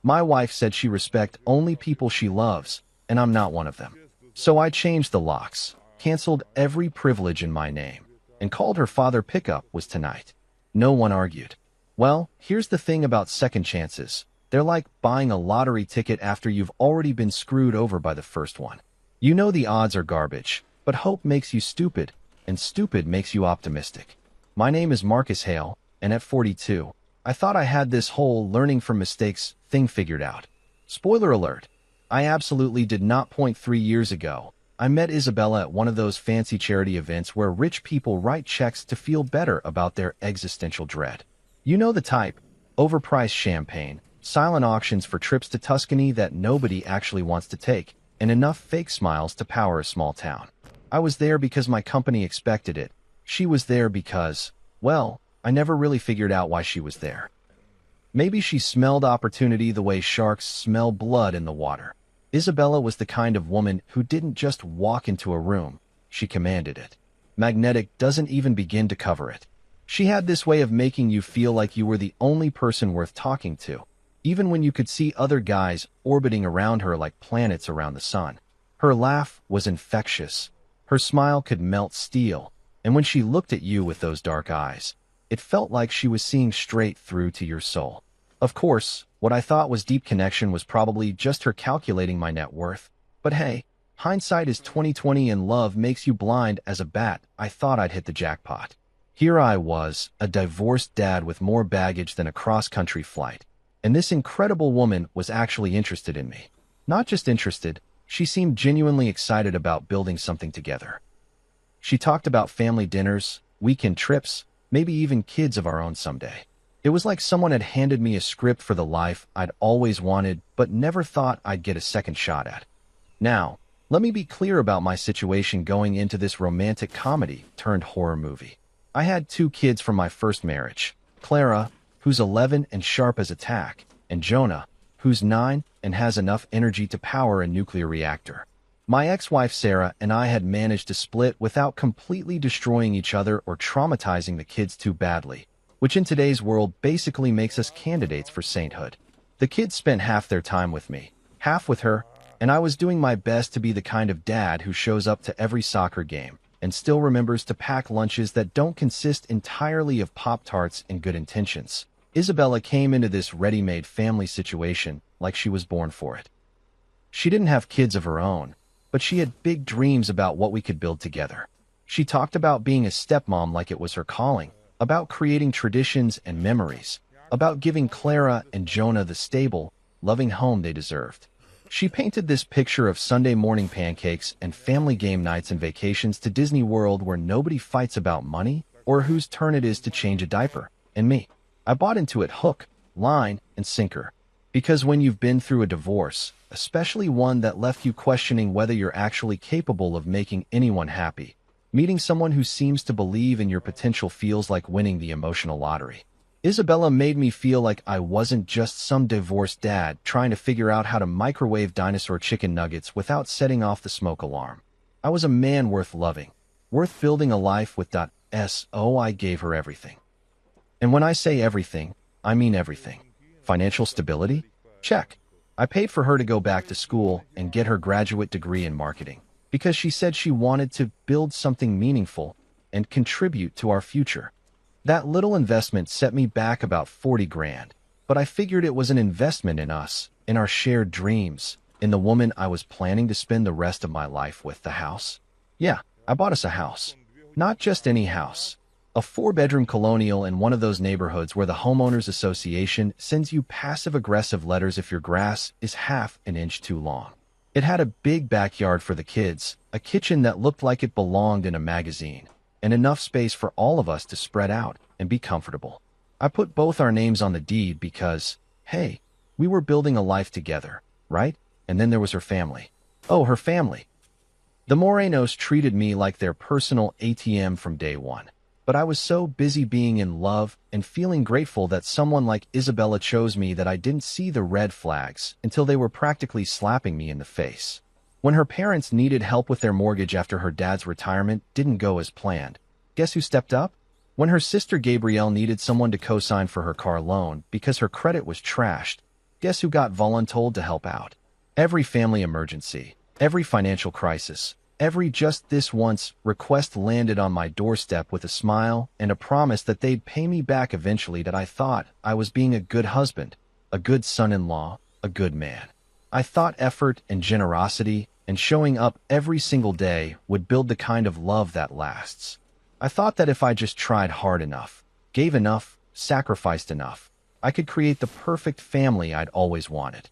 My wife said she respect only people she loves, and I'm not one of them. So I changed the locks, canceled every privilege in my name, and called her father pickup was tonight. No one argued. Well, here's the thing about second chances. They're like buying a lottery ticket after you've already been screwed over by the first one. You know the odds are garbage, but hope makes you stupid, and stupid makes you optimistic. My name is Marcus Hale, and at 42, I thought I had this whole learning from mistakes thing figured out. Spoiler alert, I absolutely did not. 3 years ago, I met Isabella at one of those fancy charity events where rich people write checks to feel better about their existential dread. You know the type, overpriced champagne, silent auctions for trips to Tuscany that nobody actually wants to take, and enough fake smiles to power a small town. I was there because my company expected it. She was there because, well, I never really figured out why she was there. Maybe she smelled opportunity the way sharks smell blood in the water. Isabella was the kind of woman who didn't just walk into a room, she commanded it. Magnetic doesn't even begin to cover it. She had this way of making you feel like you were the only person worth talking to, even when you could see other guys orbiting around her like planets around the sun. Her laugh was infectious. Her smile could melt steel, and when she looked at you with those dark eyes, it felt like she was seeing straight through to your soul. Of course, what I thought was deep connection was probably just her calculating my net worth. But hey, hindsight is 20/20 and love makes you blind as a bat. I thought I'd hit the jackpot. Here I was, a divorced dad with more baggage than a cross-country flight. And this incredible woman was actually interested in me. Not just interested, she seemed genuinely excited about building something together. She talked about family dinners, weekend trips, maybe even kids of our own someday. It was like someone had handed me a script for the life I'd always wanted but never thought I'd get a second shot at. Now, let me be clear about my situation going into this romantic comedy turned horror movie. I had 2 kids from my first marriage, Clara, who's 11 and sharp as a tack, and Jonah, who's 9 and has enough energy to power a nuclear reactor. My ex-wife Sarah and I had managed to split without completely destroying each other or traumatizing the kids too badly, which in today's world basically makes us candidates for sainthood. The kids spent half their time with me, half with her, and I was doing my best to be the kind of dad who shows up to every soccer game and still remembers to pack lunches that don't consist entirely of Pop-Tarts and good intentions. Isabella came into this ready-made family situation like she was born for it. She didn't have kids of her own, but she had big dreams about what we could build together. She talked about being a stepmom like it was her calling, about creating traditions and memories, about giving Clara and Jonah the stable, loving home they deserved. She painted this picture of Sunday morning pancakes and family game nights and vacations to Disney World where nobody fights about money or whose turn it is to change a diaper. And me, I bought into it hook, line, and sinker. Because when you've been through a divorce, especially one that left you questioning whether you're actually capable of making anyone happy, meeting someone who seems to believe in your potential feels like winning the emotional lottery. Isabella made me feel like I wasn't just some divorced dad trying to figure out how to microwave dinosaur chicken nuggets without setting off the smoke alarm. I was a man worth loving, worth building a life with. I gave her everything. And when I say everything, I mean everything. Financial stability? Check. I paid for her to go back to school and get her graduate degree in marketing, because she said she wanted to build something meaningful and contribute to our future. That little investment set me back about 40 grand, but I figured it was an investment in us, in our shared dreams, in the woman I was planning to spend the rest of my life with. The house? Yeah, I bought us a house. Not just any house. A 4-bedroom colonial in one of those neighborhoods where the homeowners association sends you passive-aggressive letters if your grass is half an inch too long. It had a big backyard for the kids, a kitchen that looked like it belonged in a magazine, and enough space for all of us to spread out and be comfortable. I put both our names on the deed because, hey, we were building a life together, right? And then there was her family. Oh, her family. The Morenos treated me like their personal ATM from day one. But I was so busy being in love and feeling grateful that someone like Isabella chose me that I didn't see the red flags until they were practically slapping me in the face. When her parents needed help with their mortgage after her dad's retirement didn't go as planned, guess who stepped up? When her sister Gabrielle needed someone to co-sign for her car loan because her credit was trashed, Guess who got voluntold to help out? Every family emergency, every financial crisis, every just this once request landed on my doorstep with a smile and a promise that they'd pay me back eventually, that I thought I was being a good husband, a good son-in-law, a good man. I thought effort and generosity and showing up every single day would build the kind of love that lasts. I thought that if I just tried hard enough, gave enough, sacrificed enough, I could create the perfect family I'd always wanted.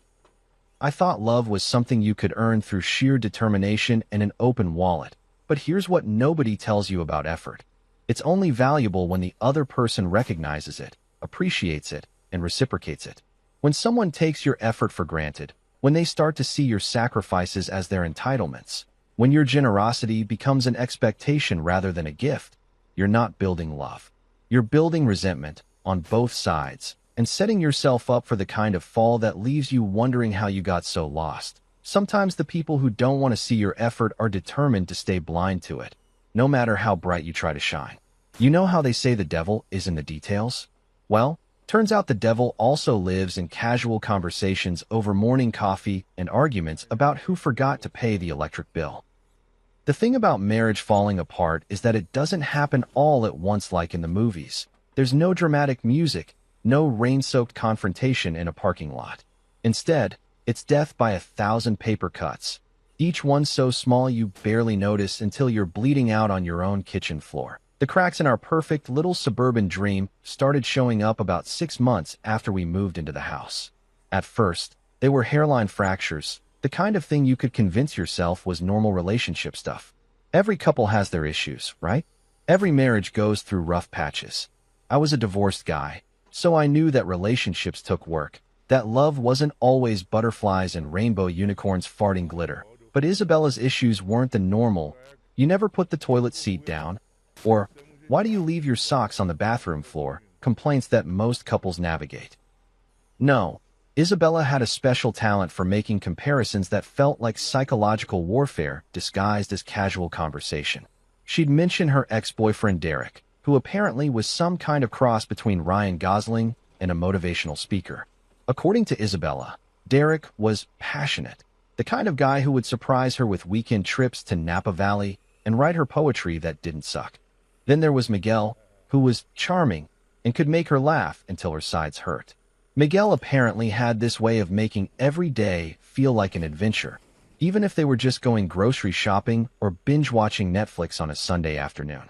I thought love was something you could earn through sheer determination and an open wallet. But here's what nobody tells you about effort. It's only valuable when the other person recognizes it, appreciates it, and reciprocates it. When someone takes your effort for granted, when they start to see your sacrifices as their entitlements, when your generosity becomes an expectation rather than a gift, you're not building love. You're building resentment on both sides and setting yourself up for the kind of fall that leaves you wondering how you got so lost. Sometimes the people who don't want to see your effort are determined to stay blind to it, no matter how bright you try to shine. You know how they say the devil is in the details? Well, turns out the devil also lives in casual conversations over morning coffee and arguments about who forgot to pay the electric bill. The thing about marriage falling apart is that it doesn't happen all at once like in the movies. There's no dramatic music, no rain-soaked confrontation in a parking lot. Instead, it's death by 1,000 paper cuts, each one so small you barely notice until you're bleeding out on your own kitchen floor. The cracks in our perfect little suburban dream started showing up about 6 months after we moved into the house. At first, they were hairline fractures, the kind of thing you could convince yourself was normal relationship stuff. Every couple has their issues, right? Every marriage goes through rough patches. I was a divorced guy, so I knew that relationships took work, that love wasn't always butterflies and rainbow unicorns farting glitter. But Isabella's issues weren't the normal, you never put the toilet seat down, or why do you leave your socks on the bathroom floor, complaints that most couples navigate. No, Isabella had a special talent for making comparisons that felt like psychological warfare disguised as casual conversation. She'd mention her ex-boyfriend Derek, who apparently was some kind of cross between Ryan Gosling and a motivational speaker. According to Isabella, Derek was passionate, the kind of guy who would surprise her with weekend trips to Napa Valley and write her poetry that didn't suck. Then there was Miguel, who was charming and could make her laugh until her sides hurt. Miguel apparently had this way of making every day feel like an adventure, even if they were just going grocery shopping or binge-watching Netflix on a Sunday afternoon.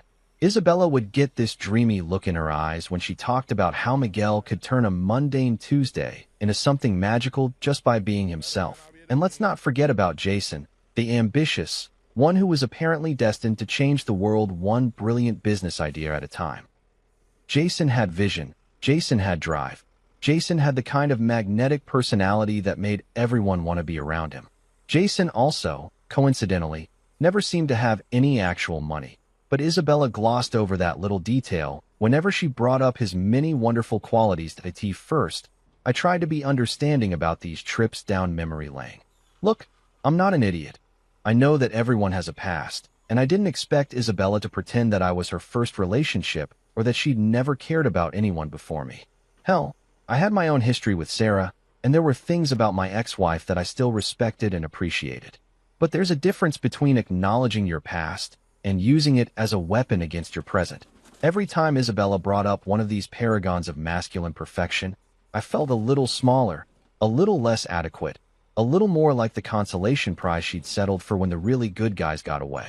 Isabella would get this dreamy look in her eyes when she talked about how Miguel could turn a mundane Tuesday into something magical just by being himself. And let's not forget about Jason, the ambitious one who was apparently destined to change the world one brilliant business idea at a time. Jason had vision, Jason had drive, Jason had the kind of magnetic personality that made everyone want to be around him. Jason also, coincidentally, never seemed to have any actual money. But Isabella glossed over that little detail whenever she brought up his many wonderful qualities to IT. First, I tried to be understanding about these trips down memory lane. Look, I'm not an idiot. I know that everyone has a past, and I didn't expect Isabella to pretend that I was her first relationship or that she'd never cared about anyone before me. Hell, I had my own history with Sarah, and there were things about my ex-wife that I still respected and appreciated. But there's a difference between acknowledging your past and using it as a weapon against your present. Every time Isabella brought up one of these paragons of masculine perfection, I felt a little smaller, a little less adequate, a little more like the consolation prize she'd settled for when the really good guys got away.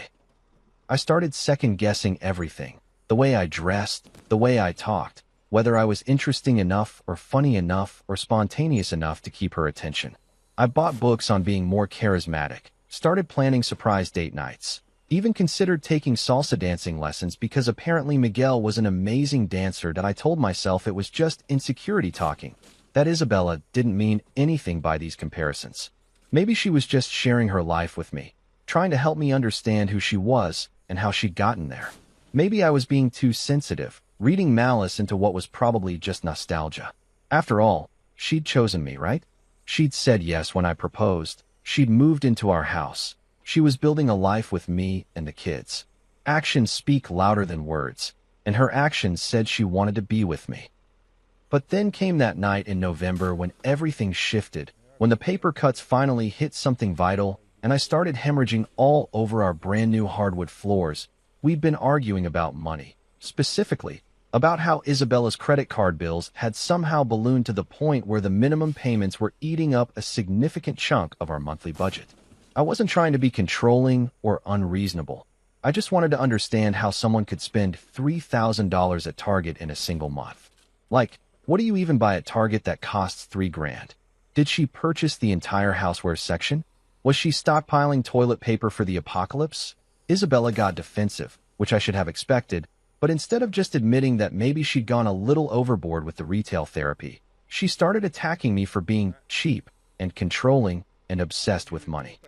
I started second-guessing everything, the way I dressed, the way I talked, whether I was interesting enough or funny enough or spontaneous enough to keep her attention. I bought books on being more charismatic, started planning surprise date nights, even considered taking salsa dancing lessons because apparently Miguel was an amazing dancer that I told myself it was just insecurity talking, that Isabella didn't mean anything by these comparisons. Maybe she was just sharing her life with me, trying to help me understand who she was and how she'd gotten there. Maybe I was being too sensitive, reading malice into what was probably just nostalgia. After all, she'd chosen me, right? She'd said yes when I proposed. She'd moved into our house. She was building a life with me and the kids. Actions speak louder than words, and her actions said she wanted to be with me. But then came that night in November when everything shifted, when the paper cuts finally hit something vital, and I started hemorrhaging all over our brand new hardwood floors. We'd been arguing about money, specifically about how Isabella's credit card bills had somehow ballooned to the point where the minimum payments were eating up a significant chunk of our monthly budget. I wasn't trying to be controlling or unreasonable. I just wanted to understand how someone could spend $3,000 at Target in a single month. Like, what do you even buy at Target that costs $3,000? Did she purchase the entire houseware section? Was she stockpiling toilet paper for the apocalypse? Isabella got defensive, which I should have expected, but instead of just admitting that maybe she'd gone a little overboard with the retail therapy, she started attacking me for being cheap and controlling and obsessed with money.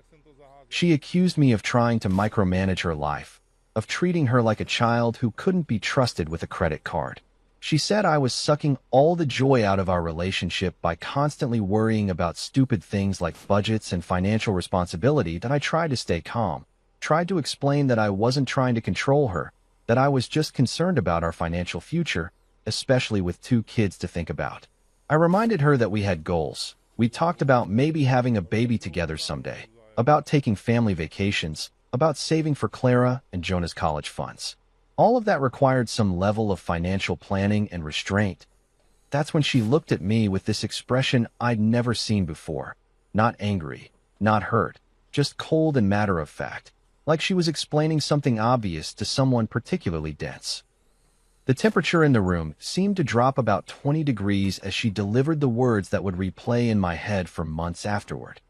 She accused me of trying to micromanage her life, of treating her like a child who couldn't be trusted with a credit card. She said I was sucking all the joy out of our relationship by constantly worrying about stupid things like budgets and financial responsibility. That I tried to stay calm, tried to explain that I wasn't trying to control her, that I was just concerned about our financial future, especially with 2 kids to think about. I reminded her that we had goals. We talked about maybe having a baby together someday, about taking family vacations, about saving for Clara and Jonah's college funds. All of that required some level of financial planning and restraint. That's when she looked at me with this expression I'd never seen before. Not angry, not hurt, just cold and matter of fact, like she was explaining something obvious to someone particularly dense. The temperature in the room seemed to drop about 20 degrees as she delivered the words that would replay in my head for months afterward.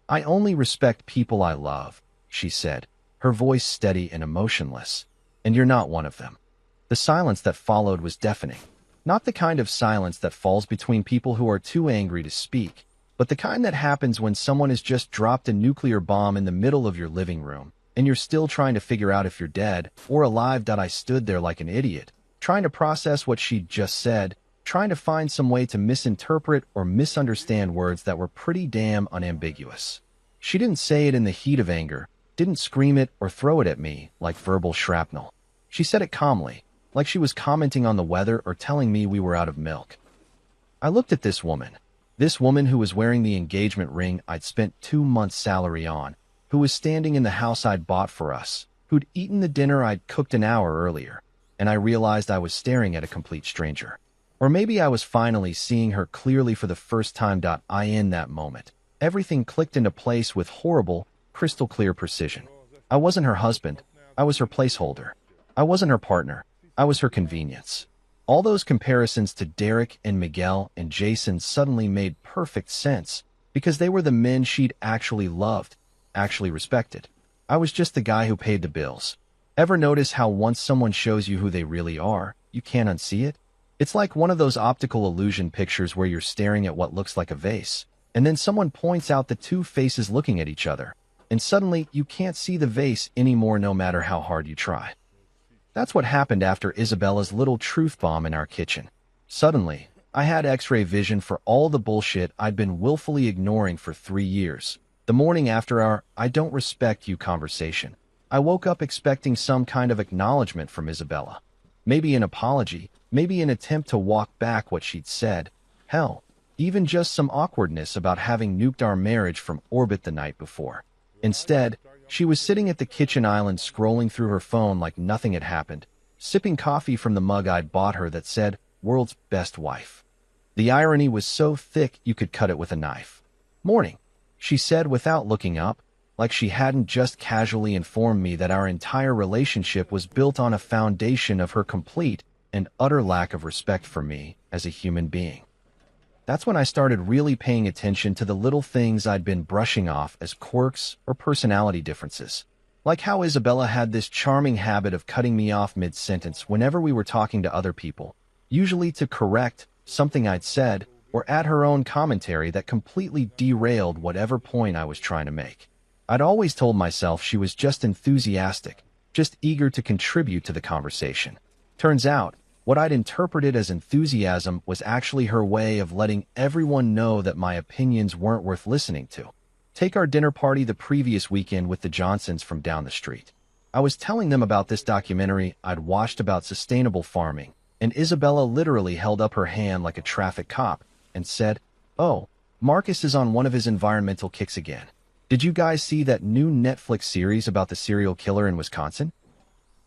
"I only respect people I love," she said, her voice steady and emotionless, "and you're not one of them." The silence that followed was deafening. Not the kind of silence that falls between people who are too angry to speak, but the kind that happens when someone has just dropped a nuclear bomb in the middle of your living room, and you're still trying to figure out if you're dead or alive. I stood there like an idiot, trying to process what she'd just said, trying to find some way to misinterpret or misunderstand words that were pretty damn unambiguous. She didn't say it in the heat of anger, didn't scream it or throw it at me like verbal shrapnel. She said it calmly, like she was commenting on the weather or telling me we were out of milk. I looked at this woman who was wearing the engagement ring I'd spent 2 months' salary on, who was standing in the house I'd bought for us, who'd eaten the dinner I'd cooked an hour earlier, and I realized I was staring at a complete stranger. Or maybe I was finally seeing her clearly for the first time. In that moment, everything clicked into place with horrible, crystal-clear precision. I wasn't her husband, I was her placeholder. I wasn't her partner, I was her convenience. All those comparisons to Derek and Miguel and Jason suddenly made perfect sense, because they were the men she'd actually loved, actually respected. I was just the guy who paid the bills. Ever notice how once someone shows you who they really are, you can't unsee it? It's like one of those optical illusion pictures where you're staring at what looks like a vase, and then someone points out the 2 faces looking at each other, and suddenly you can't see the vase anymore no matter how hard you try. That's what happened after Isabella's little truth bomb in our kitchen. Suddenly, I had X-ray vision for all the bullshit I'd been willfully ignoring for 3 years. The morning after our "I don't respect you" conversation, I woke up expecting some kind of acknowledgement from Isabella. Maybe an apology, maybe an attempt to walk back what she'd said. Hell, even just some awkwardness about having nuked our marriage from orbit the night before. Instead, she was sitting at the kitchen island scrolling through her phone like nothing had happened, sipping coffee from the mug I'd bought her that said, "World's Best Wife." The irony was so thick you could cut it with a knife. "Morning," she said without looking up, like she hadn't just casually informed me that our entire relationship was built on a foundation of her complete and utter lack of respect for me as a human being. That's when I started really paying attention to the little things I'd been brushing off as quirks or personality differences. Like how Isabella had this charming habit of cutting me off mid-sentence whenever we were talking to other people, usually to correct something I'd said or add her own commentary that completely derailed whatever point I was trying to make. I'd always told myself she was just enthusiastic, just eager to contribute to the conversation. Turns out, what I'd interpreted as enthusiasm was actually her way of letting everyone know that my opinions weren't worth listening to. Take our dinner party the previous weekend with the Johnsons from down the street. I was telling them about this documentary I'd watched about sustainable farming, and Isabella literally held up her hand like a traffic cop and said, "Oh, Marcus is on one of his environmental kicks again. Did you guys see that new Netflix series about the serial killer in Wisconsin?"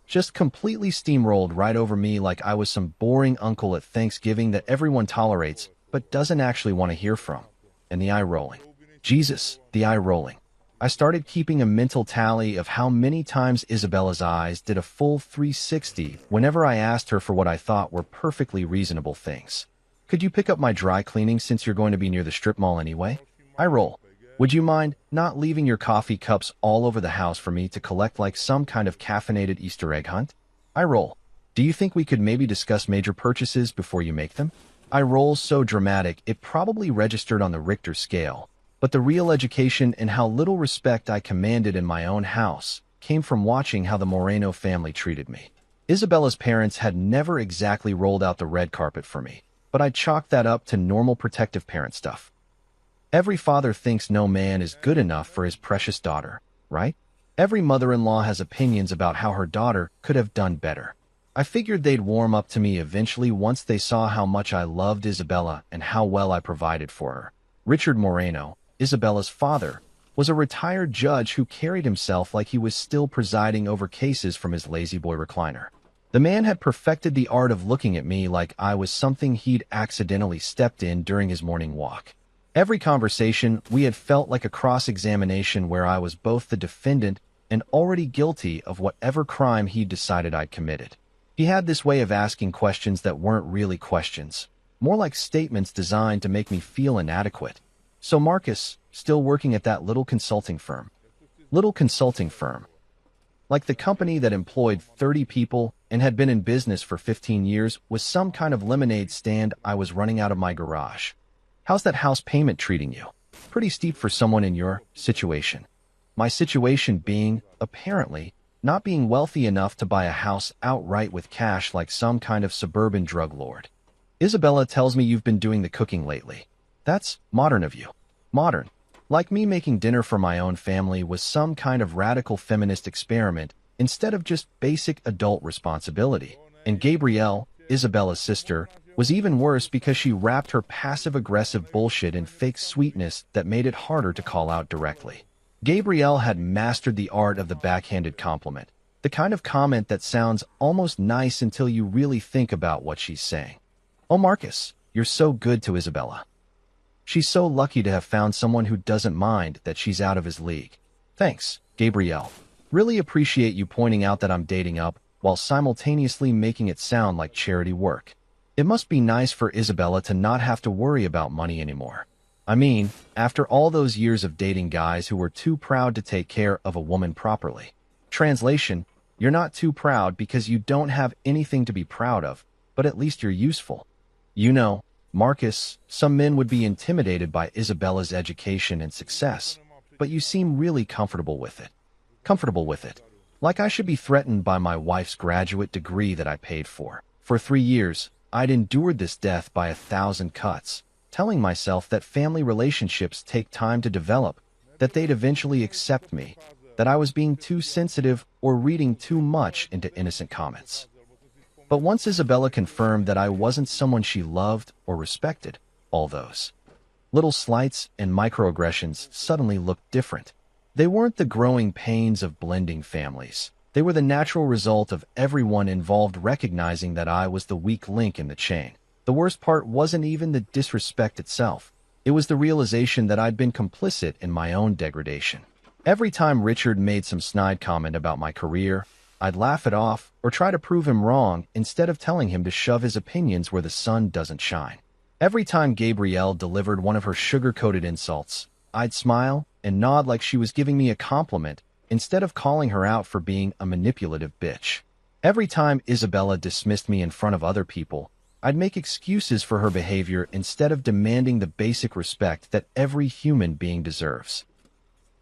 Just completely steamrolled right over me like I was some boring uncle at Thanksgiving that everyone tolerates but doesn't actually want to hear from. And the eye rolling. Jesus, the eye rolling. I started keeping a mental tally of how many times Isabella's eyes did a full 360 whenever I asked her for what I thought were perfectly reasonable things. "Could you pick up my dry cleaning since you're going to be near the strip mall anyway?" I roll. "Would you mind not leaving your coffee cups all over the house for me to collect like some kind of caffeinated Easter egg hunt?" I roll. "Do you think we could maybe discuss major purchases before you make them?" I roll so dramatic it probably registered on the Richter scale, but the real education and how little respect I commanded in my own house came from watching how the Moreno family treated me. Isabella's parents had never exactly rolled out the red carpet for me, but I chalked that up to normal protective parent stuff. Every father thinks no man is good enough for his precious daughter, right? Every mother-in-law has opinions about how her daughter could have done better. I figured they'd warm up to me eventually once they saw how much I loved Isabella and how well I provided for her. Richard Moreno, Isabella's father, was a retired judge who carried himself like he was still presiding over cases from his lazy-boy recliner. The man had perfected the art of looking at me like I was something he'd accidentally stepped in during his morning walk. Every conversation we had felt like a cross-examination where I was both the defendant and already guilty of whatever crime he'd decided I'd committed. He had this way of asking questions that weren't really questions, more like statements designed to make me feel inadequate. "So Marcus, still working at that little consulting firm?" Little consulting firm. Like the company that employed 30 people and had been in business for 15 years was some kind of lemonade stand I was running out of my garage. "How's that house payment treating you?" "Pretty steep for someone in your situation." My situation being, apparently, not being wealthy enough to buy a house outright with cash like some kind of suburban drug lord. "Isabella tells me you've been doing the cooking lately." "That's modern of you." Modern. Like me making dinner for my own family was some kind of radical feminist experiment instead of just basic adult responsibility. And Gabrielle, Isabella's sister, was even worse because she wrapped her passive-aggressive bullshit in fake sweetness that made it harder to call out directly. Gabrielle had mastered the art of the backhanded compliment, the kind of comment that sounds almost nice until you really think about what she's saying. "Oh, Marcus, you're so good to Isabella. She's so lucky to have found someone who doesn't mind that she's out of his league." "Thanks, Gabrielle. Really appreciate you pointing out that I'm dating up while simultaneously making it sound like charity work. It must be nice for Isabella to not have to worry about money anymore. I mean, after all those years of dating guys who were too proud to take care of a woman properly." Translation: you're not too proud because you don't have anything to be proud of, but at least you're useful. You know, Marcus, some men would be intimidated by Isabella's education and success, but you seem really comfortable with it. Comfortable with it. Like I should be threatened by my wife's graduate degree that I paid for. For 3 years, I'd endured this death by 1,000 cuts, telling myself that family relationships take time to develop, that they'd eventually accept me, that I was being too sensitive or reading too much into innocent comments. But once Isabella confirmed that I wasn't someone she loved or respected, all those little slights and microaggressions suddenly looked different. They weren't the growing pains of blending families. They were the natural result of everyone involved recognizing that I was the weak link in the chain. The worst part wasn't even the disrespect itself. It was the realization that I'd been complicit in my own degradation. Every time Richard made some snide comment about my career, I'd laugh it off or try to prove him wrong instead of telling him to shove his opinions where the sun doesn't shine. Every time Gabrielle delivered one of her sugar-coated insults, I'd smile and nod like she was giving me a compliment instead of calling her out for being a manipulative bitch. Every time Isabella dismissed me in front of other people, I'd make excuses for her behavior instead of demanding the basic respect that every human being deserves.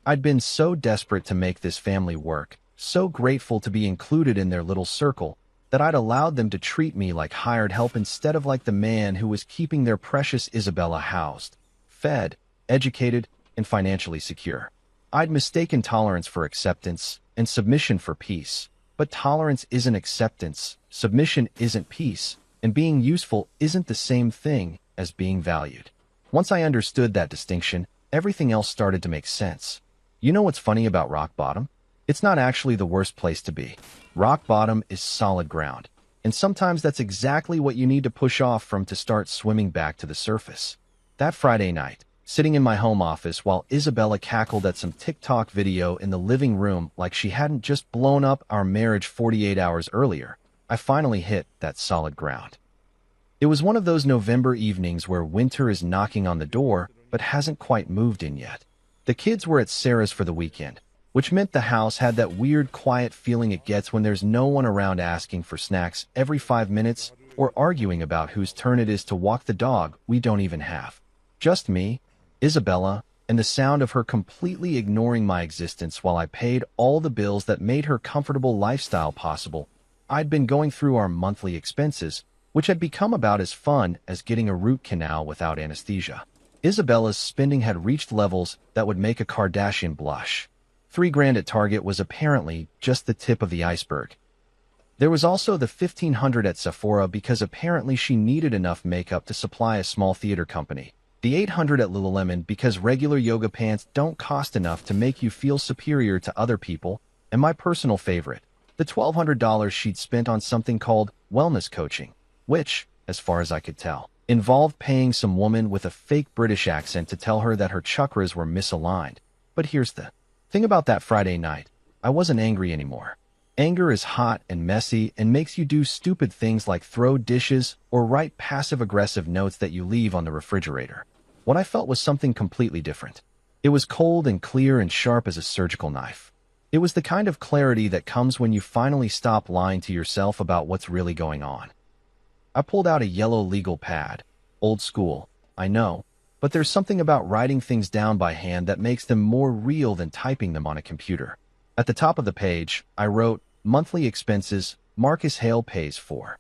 I'd been so desperate to make this family work, so grateful to be included in their little circle, that I'd allowed them to treat me like hired help instead of like the man who was keeping their precious Isabella housed, fed, educated, and financially secure. I'd mistaken tolerance for acceptance and submission for peace, but tolerance isn't acceptance, submission isn't peace, and being useful isn't the same thing as being valued. Once I understood that distinction, everything else started to make sense. You know what's funny about rock bottom? It's not actually the worst place to be. Rock bottom is solid ground, and sometimes that's exactly what you need to push off from to start swimming back to the surface. That Friday night, sitting in my home office while Isabella cackled at some TikTok video in the living room like she hadn't just blown up our marriage 48 hours earlier, I finally hit that solid ground. It was one of those November evenings where winter is knocking on the door but hasn't quite moved in yet. The kids were at Sarah's for the weekend, which meant the house had that weird quiet feeling it gets when there's no one around asking for snacks every 5 minutes or arguing about whose turn it is to walk the dog we don't even have. Just me, Isabella, and the sound of her completely ignoring my existence while I paid all the bills that made her comfortable lifestyle possible. I'd been going through our monthly expenses, which had become about as fun as getting a root canal without anesthesia. Isabella's spending had reached levels that would make a Kardashian blush. $3,000 at Target was apparently just the tip of the iceberg. There was also the $1,500 at Sephora because apparently she needed enough makeup to supply a small theater company. The $800 at Lululemon because regular yoga pants don't cost enough to make you feel superior to other people, and my personal favorite, the $1,200 she'd spent on something called wellness coaching, which, as far as I could tell, involved paying some woman with a fake British accent to tell her that her chakras were misaligned. But here's the thing about that Friday night. I wasn't angry anymore. Anger is hot and messy and makes you do stupid things like throw dishes or write passive-aggressive notes that you leave on the refrigerator. What I felt was something completely different. It was cold and clear and sharp as a surgical knife. It was the kind of clarity that comes when you finally stop lying to yourself about what's really going on. I pulled out a yellow legal pad. Old school, I know, but there's something about writing things down by hand that makes them more real than typing them on a computer. At the top of the page, I wrote, monthly expenses, Marcus Hale pays for.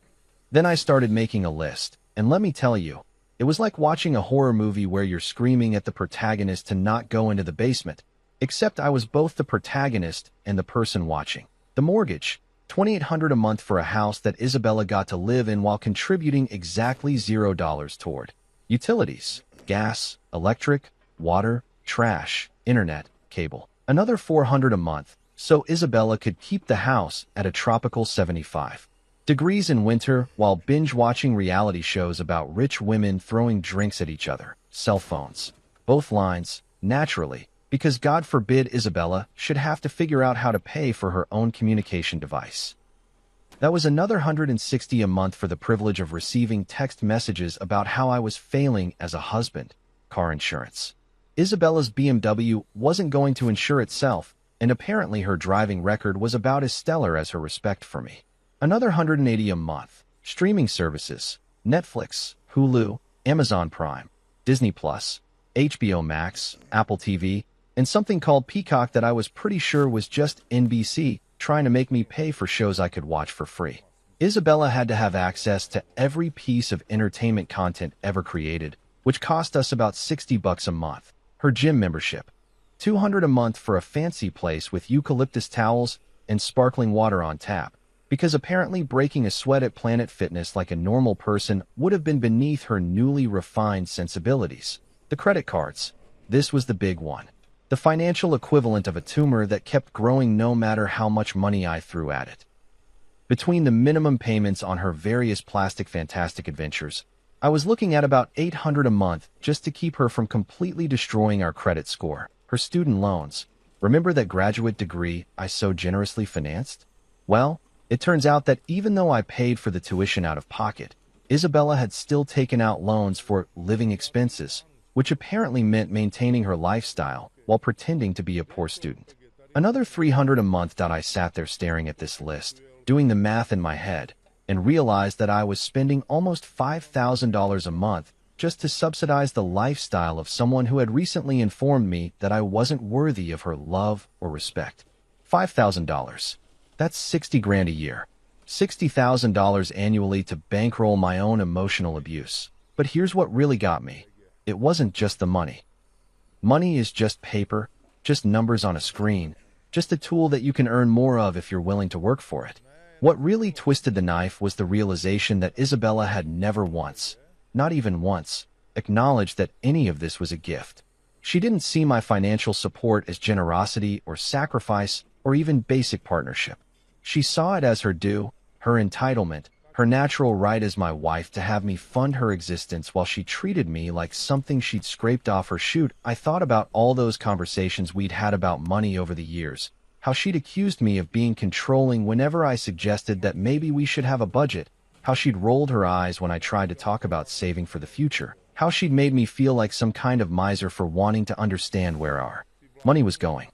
Then I started making a list, and let me tell you, it was like watching a horror movie where you're screaming at the protagonist to not go into the basement, except I was both the protagonist and the person watching. The mortgage, $2,800 a month for a house that Isabella got to live in while contributing exactly $0 toward. Utilities, gas, electric, water, trash, internet, cable. Another $400 a month, so Isabella could keep the house at a tropical 75 degrees in winter while binge-watching reality shows about rich women throwing drinks at each other. Cell phones. Both lines, naturally, because God forbid Isabella should have to figure out how to pay for her own communication device. That was another $160 a month for the privilege of receiving text messages about how I was failing as a husband. Car insurance. Isabella's BMW wasn't going to insure itself, and apparently her driving record was about as stellar as her respect for me. Another $180 a month. Streaming services. Netflix, Hulu, Amazon Prime, Disney+, HBO Max, Apple TV, and something called Peacock that I was pretty sure was just NBC, trying to make me pay for shows I could watch for free. Isabella had to have access to every piece of entertainment content ever created, which cost us about $60 a month. Her gym membership, $200 a month for a fancy place with eucalyptus towels and sparkling water on tap, because apparently breaking a sweat at Planet Fitness like a normal person would have been beneath her newly refined sensibilities. The credit cards. This was the big one. The financial equivalent of a tumor that kept growing no matter how much money I threw at it. Between the minimum payments on her various plastic fantastic adventures, I was looking at about $800 a month just to keep her from completely destroying our credit score. Her student loans. Remember that graduate degree I so generously financed? Well, it turns out that even though I paid for the tuition out of pocket, Isabella had still taken out loans for living expenses, which apparently meant maintaining her lifestyle while pretending to be a poor student. Another $300 a month. I sat there staring at this list, doing the math in my head, and realized that I was spending almost $5,000 a month just to subsidize the lifestyle of someone who had recently informed me that I wasn't worthy of her love or respect. $5,000. That's $60,000 a year. $60,000 annually to bankroll my own emotional abuse. But here's what really got me. It wasn't just the money. Money is just paper, just numbers on a screen, just a tool that you can earn more of if you're willing to work for it. What really twisted the knife was the realization that Isabella had never once, not even once, acknowledged that any of this was a gift. She didn't see my financial support as generosity or sacrifice or even basic partnership. She saw it as her due, her entitlement, her natural right as my wife to have me fund her existence while she treated me like something she'd scraped off her chute. I thought about all those conversations we'd had about money over the years, how she'd accused me of being controlling whenever I suggested that maybe we should have a budget, how she'd rolled her eyes when I tried to talk about saving for the future, how she'd made me feel like some kind of miser for wanting to understand where our money was going.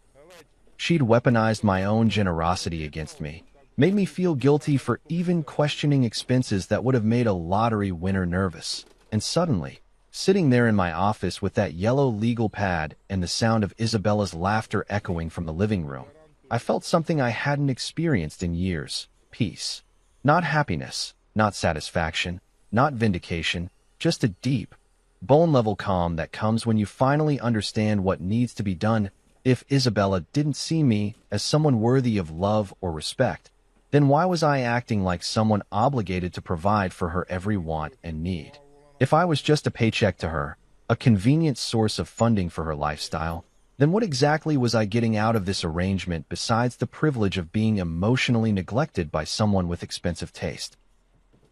She'd weaponized my own generosity against me, made me feel guilty for even questioning expenses that would have made a lottery winner nervous. And suddenly, sitting there in my office with that yellow legal pad and the sound of Isabella's laughter echoing from the living room, I felt something I hadn't experienced in years. Peace. Not happiness, not satisfaction, not vindication, just a deep, bone-level calm that comes when you finally understand what needs to be done. If Isabella didn't see me as someone worthy of love or respect, then why was I acting like someone obligated to provide for her every want and need? If I was just a paycheck to her, a convenient source of funding for her lifestyle, then what exactly was I getting out of this arrangement besides the privilege of being emotionally neglected by someone with expensive taste?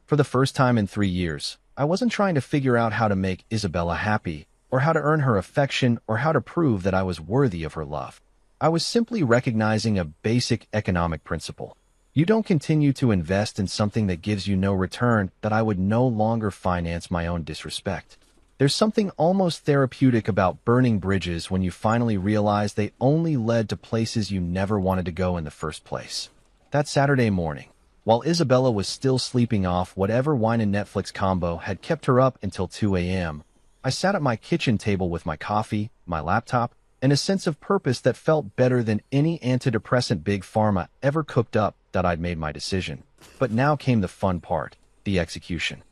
For the first time in 3 years, I wasn't trying to figure out how to make Isabella happy, or how to earn her affection, or how to prove that I was worthy of her love. I was simply recognizing a basic economic principle. You don't continue to invest in something that gives you no return. That I would no longer finance my own disrespect. There's something almost therapeutic about burning bridges when you finally realize they only led to places you never wanted to go in the first place. That Saturday morning, while Isabella was still sleeping off whatever wine and Netflix combo had kept her up until 2 a.m., I sat at my kitchen table with my coffee, my laptop, and a sense of purpose that felt better than any antidepressant Big Pharma ever cooked up. That I'd made my decision. But now came the fun part, the execution.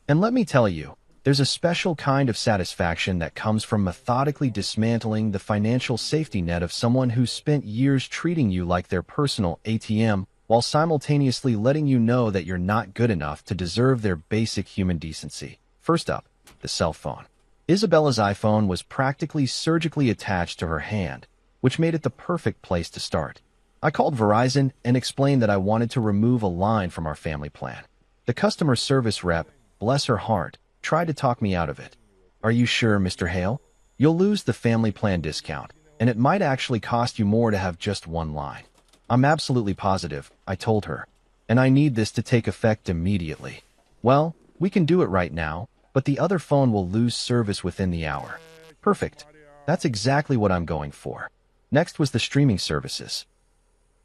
And let me tell you, there's a special kind of satisfaction that comes from methodically dismantling the financial safety net of someone who spent years treating you like their personal ATM while simultaneously letting you know that you're not good enough to deserve their basic human decency. First up, the cell phone. Isabella's iPhone was practically surgically attached to her hand, which made it the perfect place to start. I called Verizon and explained that I wanted to remove a line from our family plan. The customer service rep, bless her heart, tried to talk me out of it. Are you sure, Mr. Hale? You'll lose the family plan discount, and it might actually cost you more to have just one line. I'm absolutely positive, I told her, and I need this to take effect immediately. Well, we can do it right now, but the other phone will lose service within the hour. Perfect. That's exactly what I'm going for. Next was the streaming services.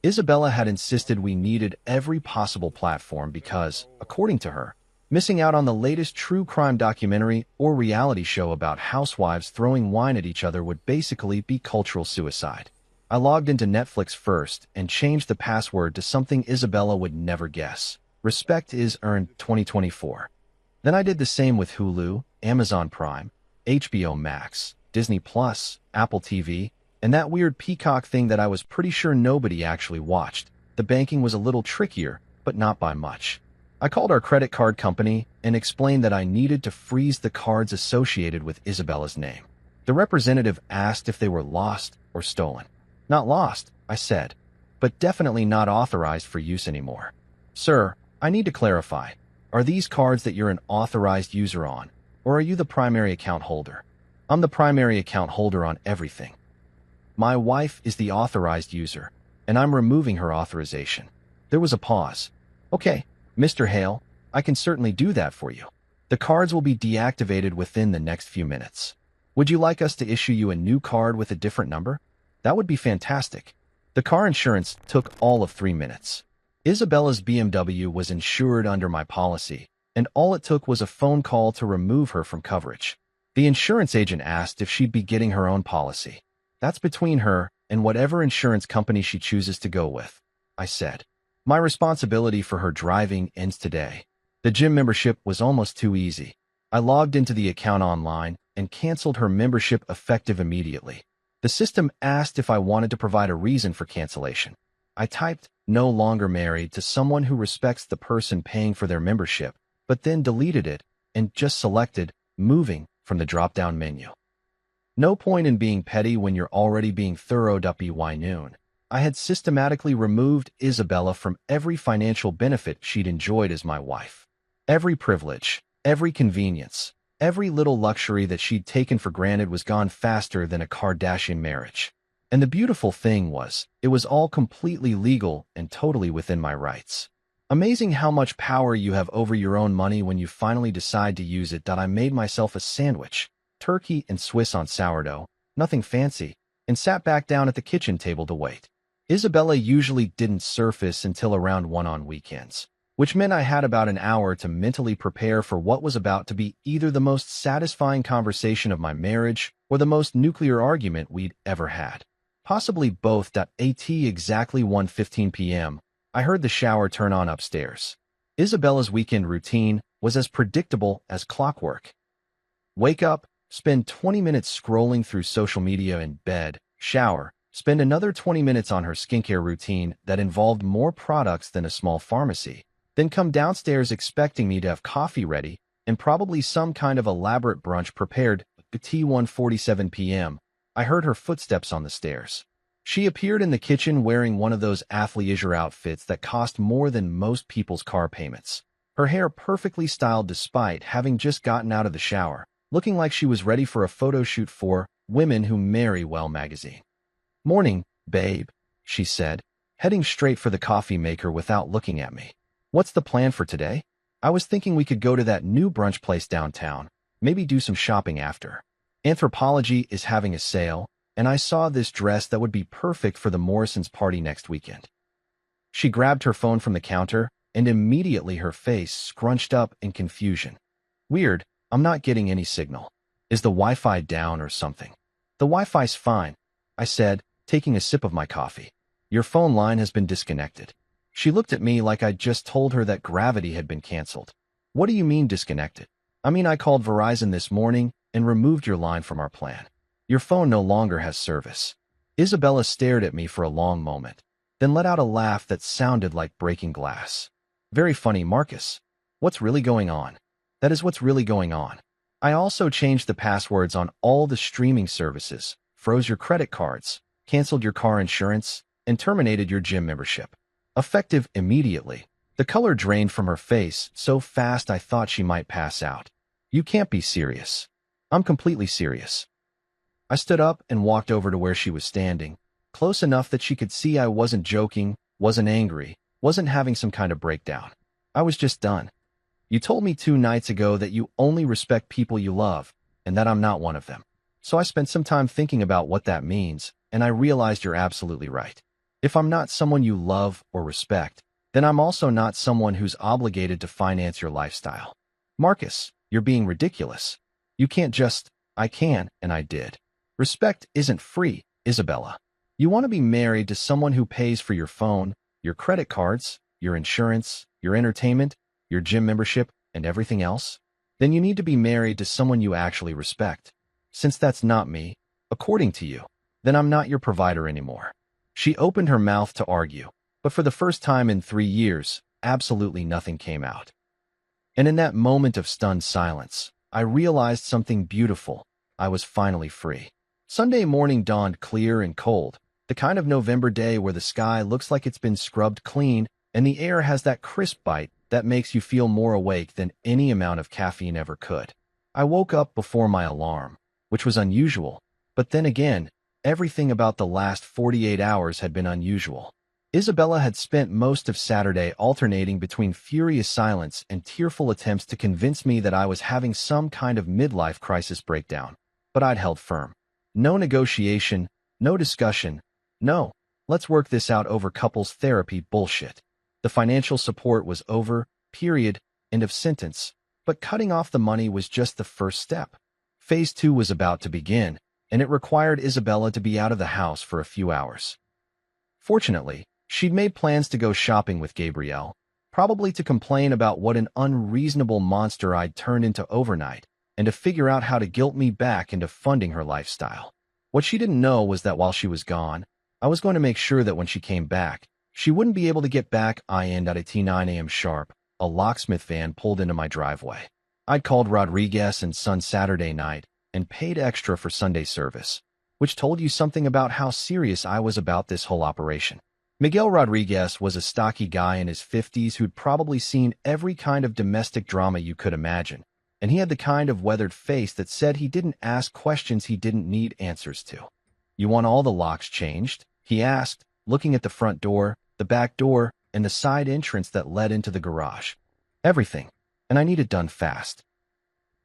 Isabella had insisted we needed every possible platform because, according to her, missing out on the latest true crime documentary or reality show about housewives throwing wine at each other would basically be cultural suicide. I logged into Netflix first and changed the password to something Isabella would never guess. Respect is earned 2024. Then I did the same with Hulu, Amazon Prime, HBO Max, Disney Plus, Apple TV, and that weird Peacock thing that I was pretty sure nobody actually watched. The banking was a little trickier, but not by much. I called our credit card company and explained that I needed to freeze the cards associated with Isabella's name. The representative asked if they were lost or stolen. Not lost, I said, but definitely not authorized for use anymore. Sir, I need to clarify. Are these cards that you're an authorized user on, or are you the primary account holder? I'm the primary account holder on everything. My wife is the authorized user, and I'm removing her authorization. There was a pause. Okay, Mr. Hale, I can certainly do that for you. The cards will be deactivated within the next few minutes. Would you like us to issue you a new card with a different number? That would be fantastic. The car insurance took all of 3 minutes. Isabella's BMW was insured under my policy, and all it took was a phone call to remove her from coverage. The insurance agent asked if she'd be getting her own policy. That's between her and whatever insurance company she chooses to go with, I said. My responsibility for her driving ends today. The gym membership was almost too easy. I logged into the account online and canceled her membership effective immediately. The system asked if I wanted to provide a reason for cancellation. I typed, no longer married to someone who respects the person paying for their membership, but then deleted it and just selected moving from the drop-down menu. No point in being petty when you're already being thorough. By noon, I had systematically removed Isabella from every financial benefit she'd enjoyed as my wife. Every privilege, every convenience, every little luxury that she'd taken for granted was gone faster than a Kardashian marriage. And the beautiful thing was, it was all completely legal and totally within my rights. Amazing how much power you have over your own money when you finally decide to use it. I made myself a sandwich, turkey and Swiss on sourdough, nothing fancy, and sat back down at the kitchen table to wait. Isabella usually didn't surface until around 1 on weekends, which meant I had about an hour to mentally prepare for what was about to be either the most satisfying conversation of my marriage or the most nuclear argument we'd ever had. Possibly both. At exactly 1:15 p.m., I heard the shower turn on upstairs. Isabella's weekend routine was as predictable as clockwork. Wake up, spend 20 minutes scrolling through social media in bed, shower, spend another 20 minutes on her skincare routine that involved more products than a small pharmacy, then come downstairs expecting me to have coffee ready and probably some kind of elaborate brunch prepared. At 1:47 p.m., I heard her footsteps on the stairs. She appeared in the kitchen wearing one of those athleisure outfits that cost more than most people's car payments. Her hair perfectly styled despite having just gotten out of the shower, looking like she was ready for a photo shoot for Women Who Marry Well magazine. "Morning, babe," she said, heading straight for the coffee maker without looking at me. "What's the plan for today?" "I was thinking we could go to that new brunch place downtown, maybe do some shopping after. Anthropologie is having a sale, and I saw this dress that would be perfect for the Morrisons' party next weekend." She grabbed her phone from the counter, and immediately her face scrunched up in confusion. "Weird, I'm not getting any signal. Is the Wi-Fi down or something?" "The Wi-Fi's fine," I said, taking a sip of my coffee. "Your phone line has been disconnected." She looked at me like I'd just told her that gravity had been canceled. "What do you mean disconnected?" "I mean I called Verizon this morning and removed your line from our plan. Your phone no longer has service." Isabella stared at me for a long moment, then let out a laugh that sounded like breaking glass. "Very funny, Marcus. What's really going on?" "That is what's really going on. I also changed the passwords on all the streaming services, froze your credit cards, canceled your car insurance, and terminated your gym membership. Effective immediately." The color drained from her face so fast I thought she might pass out. "You can't be serious." "I'm completely serious." I stood up and walked over to where she was standing, close enough that she could see I wasn't joking, wasn't angry, wasn't having some kind of breakdown. I was just done. "You told me 2 nights ago that you only respect people you love, and that I'm not one of them. So I spent some time thinking about what that means, and I realized you're absolutely right. If I'm not someone you love or respect, then I'm also not someone who's obligated to finance your lifestyle." "Marcus, you're being ridiculous. You can't just..." "I can, and I did. Respect isn't free, Isabella. You want to be married to someone who pays for your phone, your credit cards, your insurance, your entertainment, your gym membership, and everything else? Then you need to be married to someone you actually respect. Since that's not me, according to you, then I'm not your provider anymore." She opened her mouth to argue, but for the first time in 3 years, absolutely nothing came out. And in that moment of stunned silence, I realized something beautiful. I was finally free. Sunday morning dawned clear and cold, the kind of November day where the sky looks like it's been scrubbed clean and the air has that crisp bite that makes you feel more awake than any amount of caffeine ever could. I woke up before my alarm, which was unusual, but then again, everything about the last 48 hours had been unusual. Isabella had spent most of Saturday alternating between furious silence and tearful attempts to convince me that I was having some kind of midlife crisis breakdown, but I'd held firm. No negotiation, no discussion, no, let's work this out over couples therapy bullshit. The financial support was over, period, end of sentence, but cutting off the money was just the first step. Phase 2 was about to begin, and it required Isabella to be out of the house for a few hours. Fortunately, she'd made plans to go shopping with Gabrielle, probably to complain about what an unreasonable monster I'd turned into overnight, and to figure out how to guilt me back into funding her lifestyle. What she didn't know was that while she was gone, I was going to make sure that when she came back, She wouldn't be able to get back in at 9 a.m. sharp. A locksmith van pulled into my driveway. I'd called Rodriguez and Son Saturday night and paid extra for Sunday service, which told you something about how serious I was about this whole operation. Miguel Rodriguez was a stocky guy in his 50s who'd probably seen every kind of domestic drama you could imagine, and he had the kind of weathered face that said he didn't ask questions he didn't need answers to. "You want all the locks changed?" he asked, looking at the front door, the back door, and the side entrance that led into the garage. "Everything, and I need it done fast.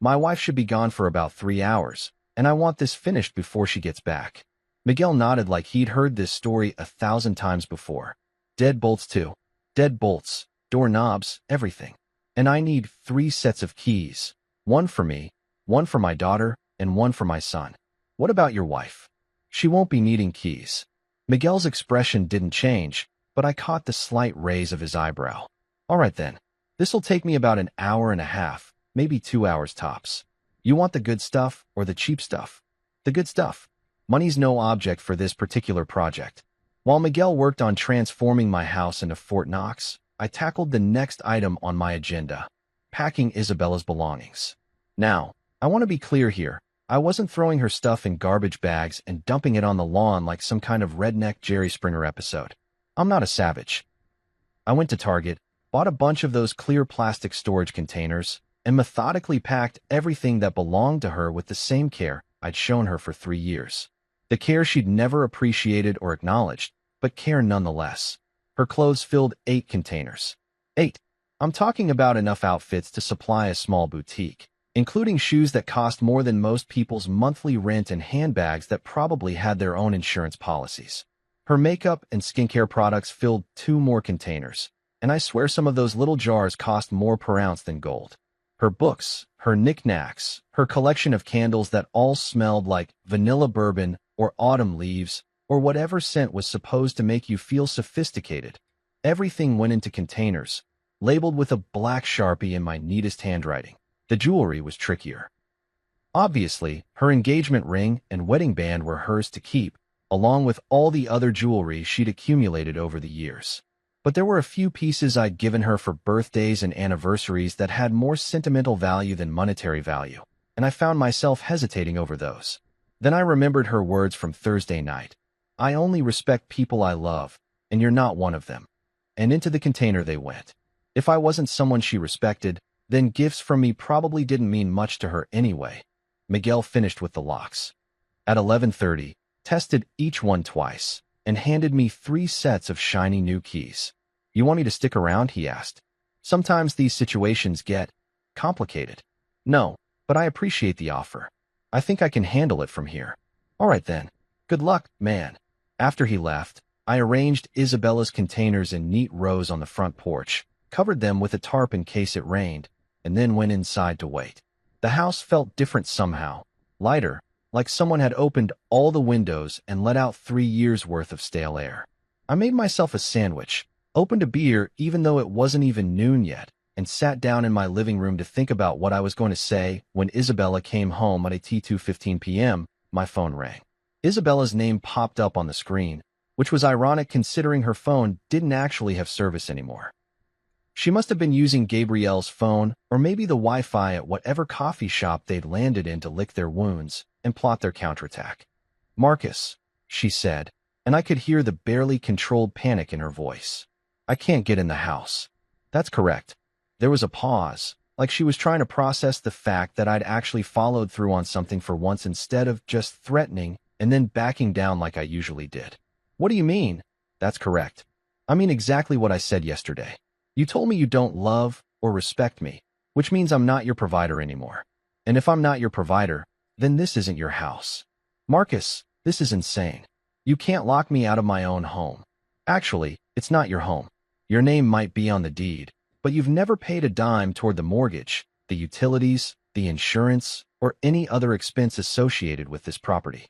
My wife should be gone for about 3 hours, and I want this finished before she gets back." Miguel nodded like he'd heard this story 1,000 times before. "Dead bolts too. Dead bolts, doorknobs, everything. And I need 3 sets of keys. One for me, one for my daughter, and one for my son. What about your wife? She won't be needing keys." Miguel's expression didn't change, but I caught the slight raise of his eyebrow. "All right then. This'll take me about an hour and a half, maybe 2 hours tops. You want the good stuff or the cheap stuff?" "The good stuff. Money's no object for this particular project." While Miguel worked on transforming my house into Fort Knox, I tackled the next item on my agenda: packing Isabella's belongings. Now, I want to be clear here. I wasn't throwing her stuff in garbage bags and dumping it on the lawn like some kind of redneck Jerry Springer episode. I'm not a savage. I went to Target, bought a bunch of those clear plastic storage containers, and methodically packed everything that belonged to her with the same care I'd shown her for 3 years. The care she'd never appreciated or acknowledged, but care nonetheless. Her clothes filled 8 containers. 8. I'm talking about enough outfits to supply a small boutique, including shoes that cost more than most people's monthly rent and handbags that probably had their own insurance policies. Her makeup and skincare products filled 2 more containers, and I swear some of those little jars cost more per ounce than gold. Her books, her knickknacks, her collection of candles that all smelled like vanilla bourbon or autumn leaves, or whatever scent was supposed to make you feel sophisticated. Everything went into containers, labeled with a black Sharpie in my neatest handwriting. The jewelry was trickier. Obviously, her engagement ring and wedding band were hers to keep, along with all the other jewelry she'd accumulated over the years. But there were a few pieces I'd given her for birthdays and anniversaries that had more sentimental value than monetary value, and I found myself hesitating over those. Then I remembered her words from Thursday night. "I only respect people I love, and you're not one of them." And into the container they went. If I wasn't someone she respected, then gifts from me probably didn't mean much to her anyway. Miguel finished with the locks. At 11:30, tested each one twice, and handed me 3 sets of shiny new keys. "You want me to stick around?" he asked. "Sometimes these situations get complicated." "No, but I appreciate the offer. I think I can handle it from here." "All right then. Good luck, man." After he left, I arranged Isabella's containers in neat rows on the front porch, covered them with a tarp in case it rained, and then went inside to wait. The house felt different somehow, lighter, like someone had opened all the windows and let out 3 years' worth of stale air. I made myself a sandwich, opened a beer even though it wasn't even noon yet, and sat down in my living room to think about what I was going to say when Isabella came home at 2:15 p.m. My phone rang. Isabella's name popped up on the screen, which was ironic considering her phone didn't actually have service anymore. She must have been using Gabrielle's phone or maybe the Wi-Fi at whatever coffee shop they'd landed in to lick their wounds and plot their counterattack. "Marcus," she said, and I could hear the barely controlled panic in her voice. "I can't get in the house." "That's correct." There was a pause, like she was trying to process the fact that I'd actually followed through on something for once instead of just threatening and then backing down like I usually did. "What do you mean?" "That's correct. I mean exactly what I said yesterday. You told me you don't love or respect me, which means I'm not your provider anymore. And if I'm not your provider, then this isn't your house. Marcus, this is insane. You can't lock me out of my own home. Actually, it's not your home. Your name might be on the deed, but you've never paid a dime toward the mortgage, the utilities, the insurance, or any other expense associated with this property.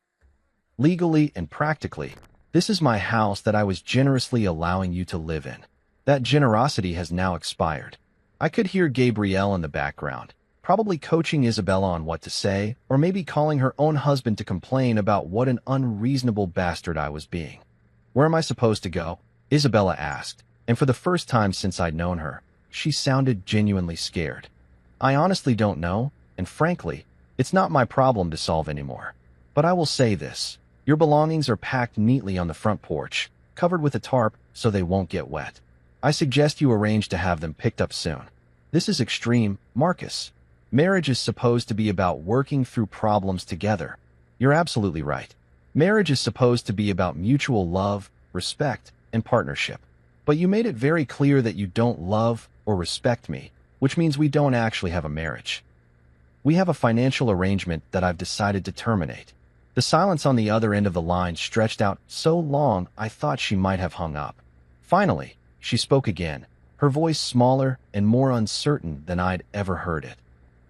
Legally and practically, this is my house that I was generously allowing you to live in. That generosity has now expired." I could hear Gabrielle in the background, probably coaching Isabella on what to say, or maybe calling her own husband to complain about what an unreasonable bastard I was being. "Where am I supposed to go?" Isabella asked, and for the first time since I'd known her, she sounded genuinely scared. I honestly don't know, and frankly, it's not my problem to solve anymore. But I will say this. Your belongings are packed neatly on the front porch, covered with a tarp so they won't get wet. I suggest you arrange to have them picked up soon. This is extreme, Marcus. Marriage is supposed to be about working through problems together. You're absolutely right. Marriage is supposed to be about mutual love, respect, and partnership. But you made it very clear that you don't love or respect me, which means we don't actually have a marriage. We have a financial arrangement that I've decided to terminate. The silence on the other end of the line stretched out so long I thought she might have hung up. Finally, she spoke again, her voice smaller and more uncertain than I'd ever heard it.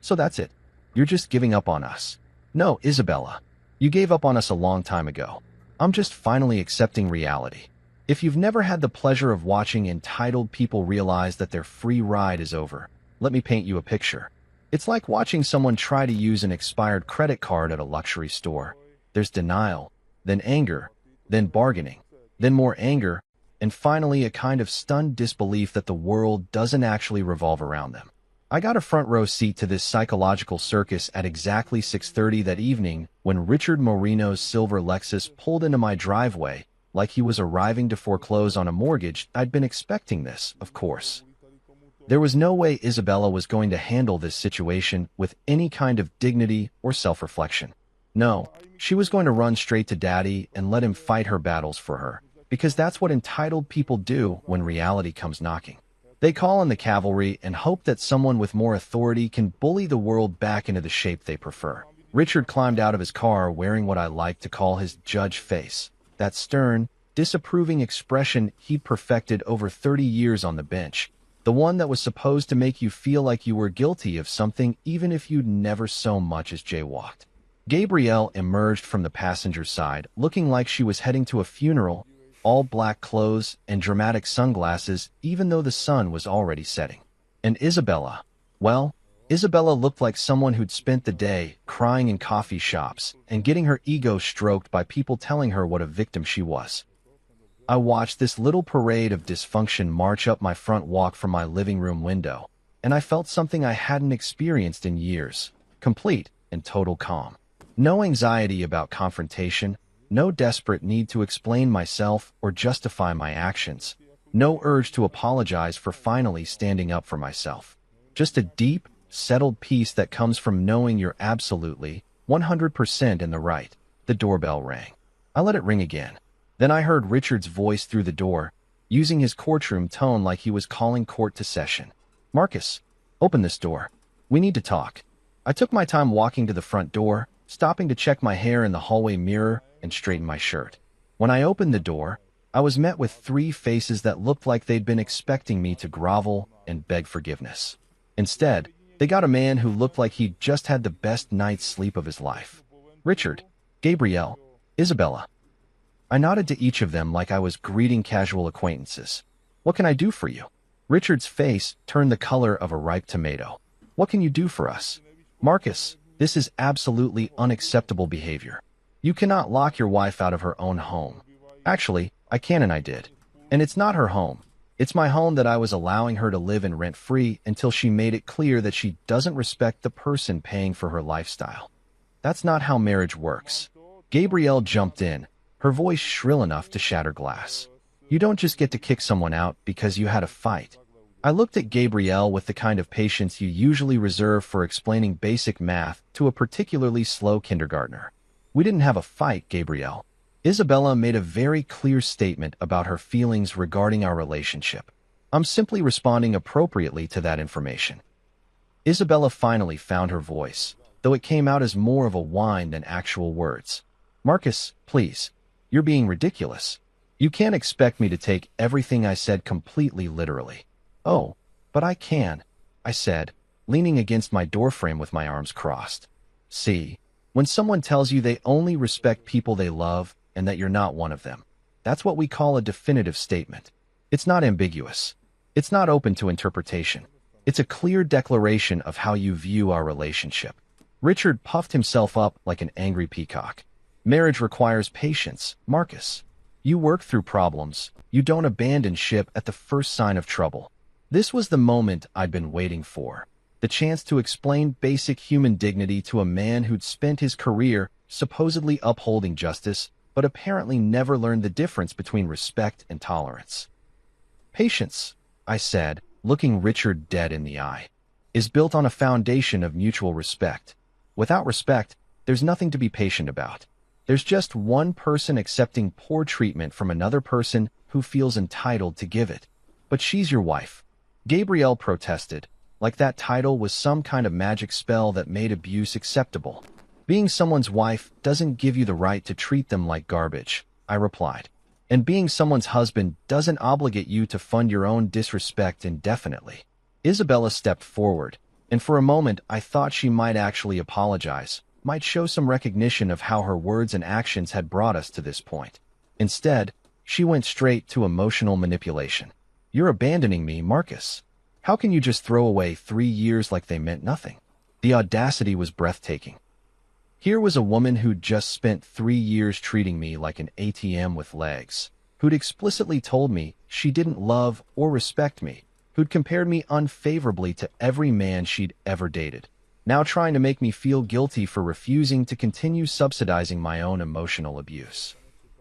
So that's it. You're just giving up on us. No, Isabella. You gave up on us a long time ago. I'm just finally accepting reality. If you've never had the pleasure of watching entitled people realize that their free ride is over, let me paint you a picture. It's like watching someone try to use an expired credit card at a luxury store. There's denial, then anger, then bargaining, then more anger, and finally a kind of stunned disbelief that the world doesn't actually revolve around them. I got a front row seat to this psychological circus at exactly 6:30 that evening when Richard Moreno's silver Lexus pulled into my driveway like he was arriving to foreclose on a mortgage. I'd been expecting this, of course. There was no way Isabella was going to handle this situation with any kind of dignity or self-reflection. No, she was going to run straight to Daddy and let him fight her battles for her, because that's what entitled people do when reality comes knocking. They call in the cavalry and hope that someone with more authority can bully the world back into the shape they prefer. Richard climbed out of his car wearing what I like to call his judge face, that stern, disapproving expression he'd perfected over 30 years on the bench, the one that was supposed to make you feel like you were guilty of something even if you'd never so much as jaywalked. Gabrielle emerged from the passenger side, looking like she was heading to a funeral, all black clothes and dramatic sunglasses, even though the sun was already setting. And Isabella, well, Isabella looked like someone who'd spent the day crying in coffee shops and getting her ego stroked by people telling her what a victim she was. I watched this little parade of dysfunction march up my front walk from my living room window, and I felt something I hadn't experienced in years, complete and total calm. No anxiety about confrontation, no desperate need to explain myself or justify my actions, no urge to apologize for finally standing up for myself. Just a deep, settled peace that comes from knowing you're absolutely, 100% in the right. The doorbell rang. I let it ring again. Then I heard Richard's voice through the door, using his courtroom tone like he was calling court to session. Marcus, open this door. We need to talk. I took my time walking to the front door, stopping to check my hair in the hallway mirror and straighten my shirt. When I opened the door, I was met with 3 faces that looked like they'd been expecting me to grovel and beg forgiveness. Instead, they got a man who looked like he'd just had the best night's sleep of his life. Richard, Gabrielle, Isabella. I nodded to each of them like I was greeting casual acquaintances. What can I do for you? Richard's face turned the color of a ripe tomato. What can you do for us? Marcus, this is absolutely unacceptable behavior. You cannot lock your wife out of her own home. Actually, I can and I did. And it's not her home. It's my home that I was allowing her to live in rent-free until she made it clear that she doesn't respect the person paying for her lifestyle. That's not how marriage works. Gabrielle jumped in, her voice shrill enough to shatter glass. You don't just get to kick someone out because you had a fight. I looked at Gabrielle with the kind of patience you usually reserve for explaining basic math to a particularly slow kindergartner. We didn't have a fight, Gabrielle. Isabella made a very clear statement about her feelings regarding our relationship. I'm simply responding appropriately to that information. Isabella finally found her voice, though it came out as more of a whine than actual words. Marcus, please. You're being ridiculous. You can't expect me to take everything I said completely literally. Oh, but I can, I said, leaning against my doorframe with my arms crossed. See, when someone tells you they only respect people they love and that you're not one of them, that's what we call a definitive statement. It's not ambiguous. It's not open to interpretation. It's a clear declaration of how you view our relationship. Richard puffed himself up like an angry peacock. Marriage requires patience, Marcus. You work through problems. You don't abandon ship at the first sign of trouble. This was the moment I'd been waiting for. The chance to explain basic human dignity to a man who'd spent his career supposedly upholding justice, but apparently never learned the difference between respect and tolerance. Patience, I said, looking Richard dead in the eye, is built on a foundation of mutual respect. Without respect, there's nothing to be patient about. There's just one person accepting poor treatment from another person who feels entitled to give it. But she's your wife. Gabrielle protested, like that title was some kind of magic spell that made abuse acceptable. Being someone's wife doesn't give you the right to treat them like garbage, I replied. And being someone's husband doesn't obligate you to fund your own disrespect indefinitely. Isabella stepped forward, and for a moment I thought she might actually apologize, might show some recognition of how her words and actions had brought us to this point. Instead, she went straight to emotional manipulation. You're abandoning me, Marcus. How can you just throw away 3 years like they meant nothing? The audacity was breathtaking. Here was a woman who'd just spent 3 years treating me like an ATM with legs, who'd explicitly told me she didn't love or respect me, who'd compared me unfavorably to every man she'd ever dated, now trying to make me feel guilty for refusing to continue subsidizing my own emotional abuse.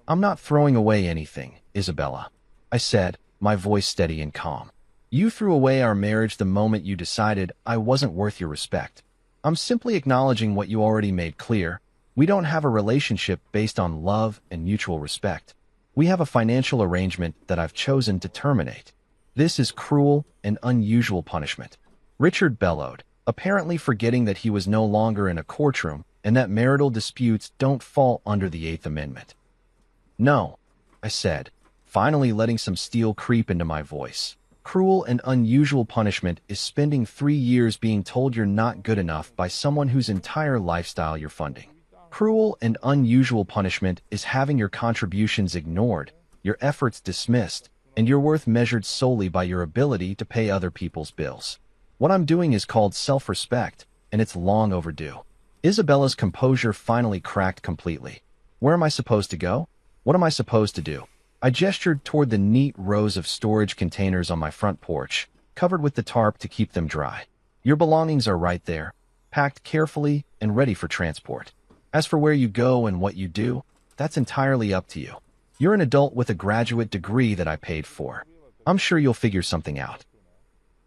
I'm not throwing away anything, Isabella, I said, my voice steady and calm. You threw away our marriage the moment you decided I wasn't worth your respect. I'm simply acknowledging what you already made clear. We don't have a relationship based on love and mutual respect. We have a financial arrangement that I've chosen to terminate. This is cruel and unusual punishment. Richard bellowed, apparently forgetting that he was no longer in a courtroom and that marital disputes don't fall under the Eighth Amendment. No, I said, finally letting some steel creep into my voice. Cruel and unusual punishment is spending 3 years being told you're not good enough by someone whose entire lifestyle you're funding. Cruel and unusual punishment is having your contributions ignored, your efforts dismissed, and your worth measured solely by your ability to pay other people's bills. What I'm doing is called self-respect, and it's long overdue. Isabella's composure finally cracked completely. Where am I supposed to go? What am I supposed to do? I gestured toward the neat rows of storage containers on my front porch, covered with the tarp to keep them dry. Your belongings are right there, packed carefully and ready for transport. As for where you go and what you do, that's entirely up to you. You're an adult with a graduate degree that I paid for. I'm sure you'll figure something out.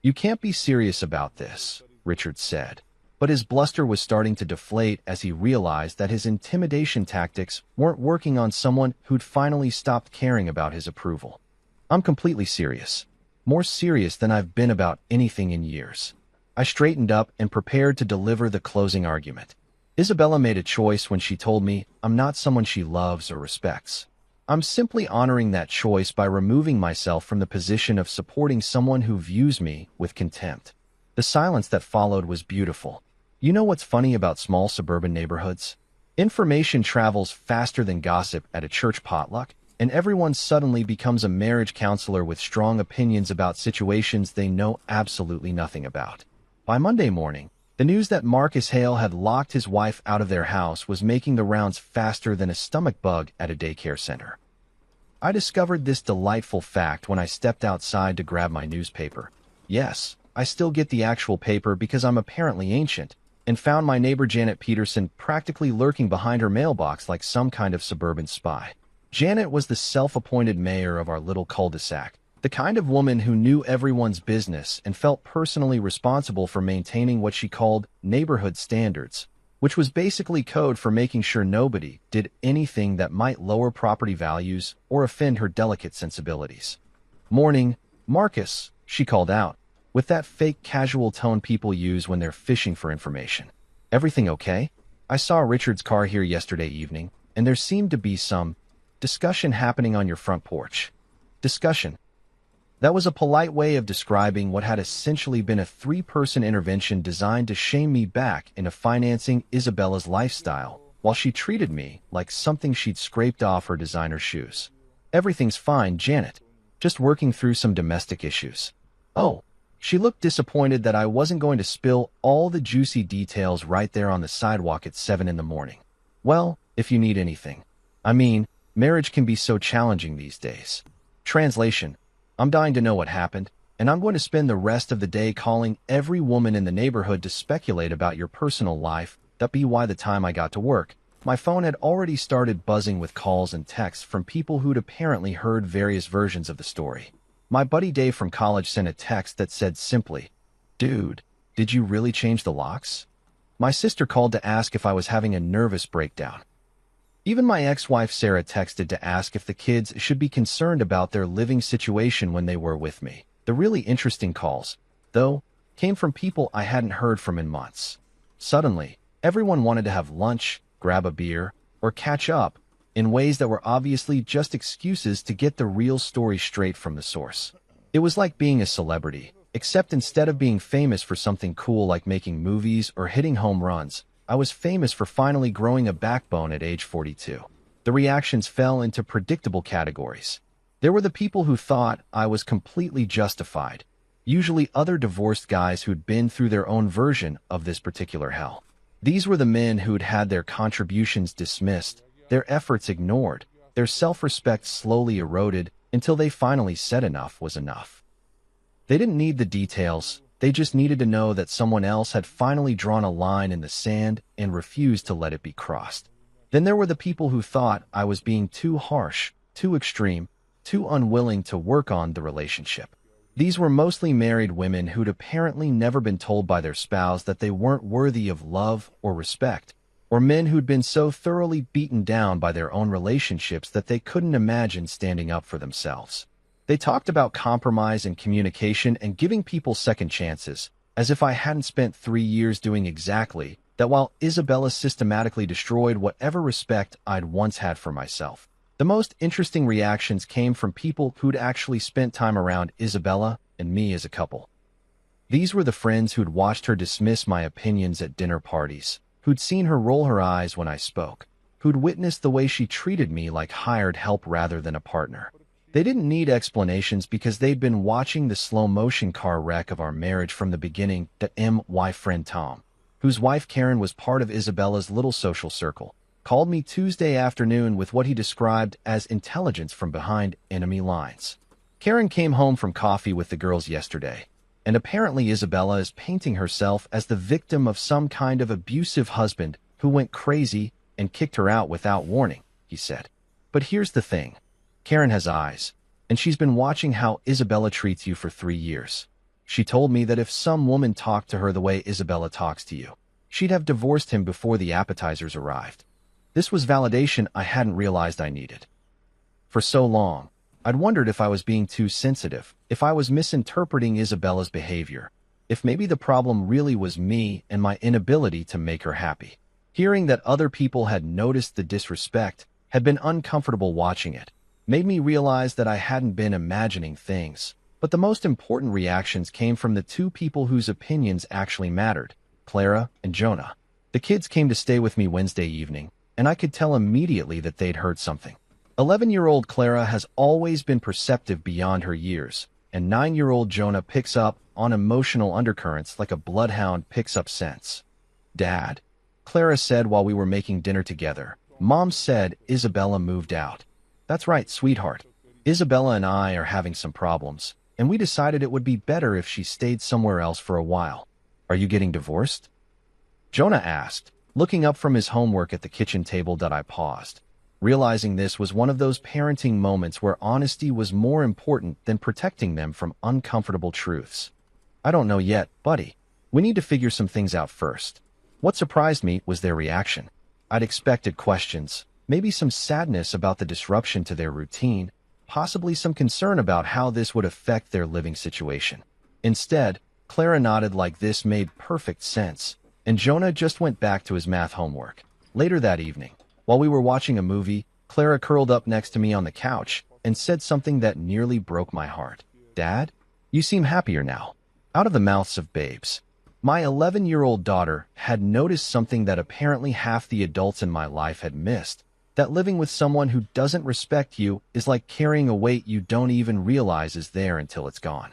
You can't be serious about this, Richard said, but his bluster was starting to deflate as he realized that his intimidation tactics weren't working on someone who'd finally stopped caring about his approval. I'm completely serious. More serious than I've been about anything in years. I straightened up and prepared to deliver the closing argument. Isabella made a choice when she told me I'm not someone she loves or respects. I'm simply honoring that choice by removing myself from the position of supporting someone who views me with contempt. The silence that followed was beautiful. You know what's funny about small suburban neighborhoods? Information travels faster than gossip at a church potluck, and everyone suddenly becomes a marriage counselor with strong opinions about situations they know absolutely nothing about. By Monday morning, the news that Marcus Hale had locked his wife out of their house was making the rounds faster than a stomach bug at a daycare center. I discovered this delightful fact when I stepped outside to grab my newspaper. Yes, I still get the actual paper because I'm apparently ancient, and found my neighbor Janet Peterson practically lurking behind her mailbox like some kind of suburban spy. Janet was the self-appointed mayor of our little cul-de-sac, the kind of woman who knew everyone's business and felt personally responsible for maintaining what she called neighborhood standards, which was basically code for making sure nobody did anything that might lower property values or offend her delicate sensibilities. "Morning, Marcus," she called out, with that fake casual tone people use when they're fishing for information. "Everything okay? I saw Richard's car here yesterday evening, and there seemed to be some discussion happening on your front porch." Discussion. That was a polite way of describing what had essentially been a 3-person intervention designed to shame me back into financing Isabella's lifestyle, while she treated me like something she'd scraped off her designer shoes. "Everything's fine, Janet. Just working through some domestic issues." Oh, she looked disappointed that I wasn't going to spill all the juicy details right there on the sidewalk at 7 in the morning. "Well, if you need anything. I mean, Marriage can be so challenging these days. Translation: I'm dying to know what happened, and I'm going to spend the rest of the day calling every woman in the neighborhood to speculate about your personal life. That be why the time I got to work, my phone had already started buzzing with calls and texts from people who'd apparently heard various versions of the story. My buddy Dave from college sent a text that said simply, "Dude, did you really change the locks?" My sister called to ask if I was having a nervous breakdown. Even my ex-wife Sarah texted to ask if the kids should be concerned about their living situation when they were with me. The really interesting calls, though, came from people I hadn't heard from in months. Suddenly, everyone wanted to have lunch, grab a beer, or catch up, in ways that were obviously just excuses to get the real story straight from the source. It was like being a celebrity, except instead of being famous for something cool like making movies or hitting home runs, I was famous for finally growing a backbone at age 42. The reactions fell into predictable categories. There were the people who thought I was completely justified, usually other divorced guys who'd been through their own version of this particular hell. These were the men who'd had their contributions dismissed, their efforts ignored, their self-respect slowly eroded until they finally said enough was enough. They didn't need the details. They just needed to know that someone else had finally drawn a line in the sand and refused to let it be crossed. Then there were the people who thought I was being too harsh, too extreme, too unwilling to work on the relationship. These were mostly married women who'd apparently never been told by their spouse that they weren't worthy of love or respect, or men who'd been so thoroughly beaten down by their own relationships that they couldn't imagine standing up for themselves. They talked about compromise and communication and giving people second chances, as if I hadn't spent 3 years doing exactly that while Isabella systematically destroyed whatever respect I'd once had for myself. The most interesting reactions came from people who'd actually spent time around Isabella and me as a couple. These were the friends who'd watched her dismiss my opinions at dinner parties, who'd seen her roll her eyes when I spoke, who'd witnessed the way she treated me like hired help rather than a partner. They didn't need explanations because they'd been watching the slow-motion car wreck of our marriage from the beginning. That my friend Tom, whose wife Karen was part of Isabella's little social circle, called me Tuesday afternoon with what he described as intelligence from behind enemy lines. Karen came home from coffee with the girls yesterday, and apparently Isabella is painting herself as the victim of some kind of abusive husband who went crazy and kicked her out without warning, he said. But here's the thing. Karen has eyes, and she's been watching how Isabella treats you for 3 years. She told me that if some woman talked to her the way Isabella talks to you, she'd have divorced him before the appetizers arrived. This was validation I hadn't realized I needed. For so long, I'd wondered if I was being too sensitive, if I was misinterpreting Isabella's behavior, if maybe the problem really was me and my inability to make her happy. Hearing that other people had noticed the disrespect, had been uncomfortable watching it, made me realize that I hadn't been imagining things. But the most important reactions came from the two people whose opinions actually mattered, Clara and Jonah. The kids came to stay with me Wednesday evening, and I could tell immediately that they'd heard something. 11-year-old Clara has always been perceptive beyond her years, and 9-year-old Jonah picks up on emotional undercurrents like a bloodhound picks up scents. "Dad," Clara said while we were making dinner together, "Mom said Isabella moved out." "That's right, sweetheart. Isabella and I are having some problems, and we decided it would be better if she stayed somewhere else for a while. Are you getting divorced?" Jonah asked, looking up from his homework at the kitchen table. I paused, realizing this was one of those parenting moments where honesty was more important than protecting them from uncomfortable truths. "I don't know yet, buddy. We need to figure some things out first." What surprised me was their reaction. I'd expected questions, maybe some sadness about the disruption to their routine, possibly some concern about how this would affect their living situation. Instead, Clara nodded like this made perfect sense, and Jonah just went back to his math homework. Later that evening, while we were watching a movie, Clara curled up next to me on the couch and said something that nearly broke my heart. "Dad, you seem happier now." Out of the mouths of babes. My 11-year-old daughter had noticed something that apparently half the adults in my life had missed. That living with someone who doesn't respect you is like carrying a weight you don't even realize is there until it's gone.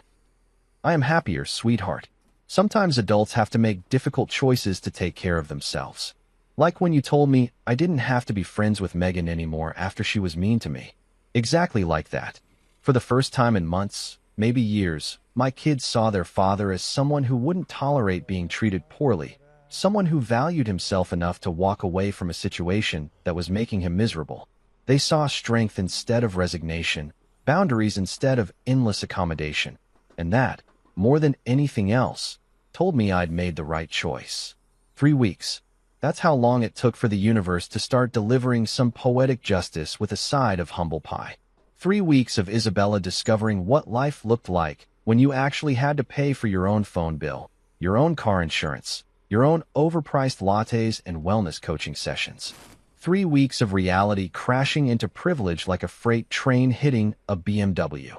"I am happier, sweetheart. Sometimes adults have to make difficult choices to take care of themselves. Like when you told me I didn't have to be friends with Megan anymore after she was mean to me. Exactly like that. For the first time in months, maybe years, my kids saw their father as someone who wouldn't tolerate being treated poorly, someone who valued himself enough to walk away from a situation that was making him miserable. They saw strength instead of resignation, boundaries instead of endless accommodation. And that, more than anything else, told me I'd made the right choice. 3 weeks. That's how long it took for the universe to start delivering some poetic justice with a side of humble pie. 3 weeks of Isabella discovering what life looked like when you actually had to pay for your own phone bill, your own car insurance, your own overpriced lattes and wellness coaching sessions. 3 weeks of reality crashing into privilege like a freight train hitting a BMW.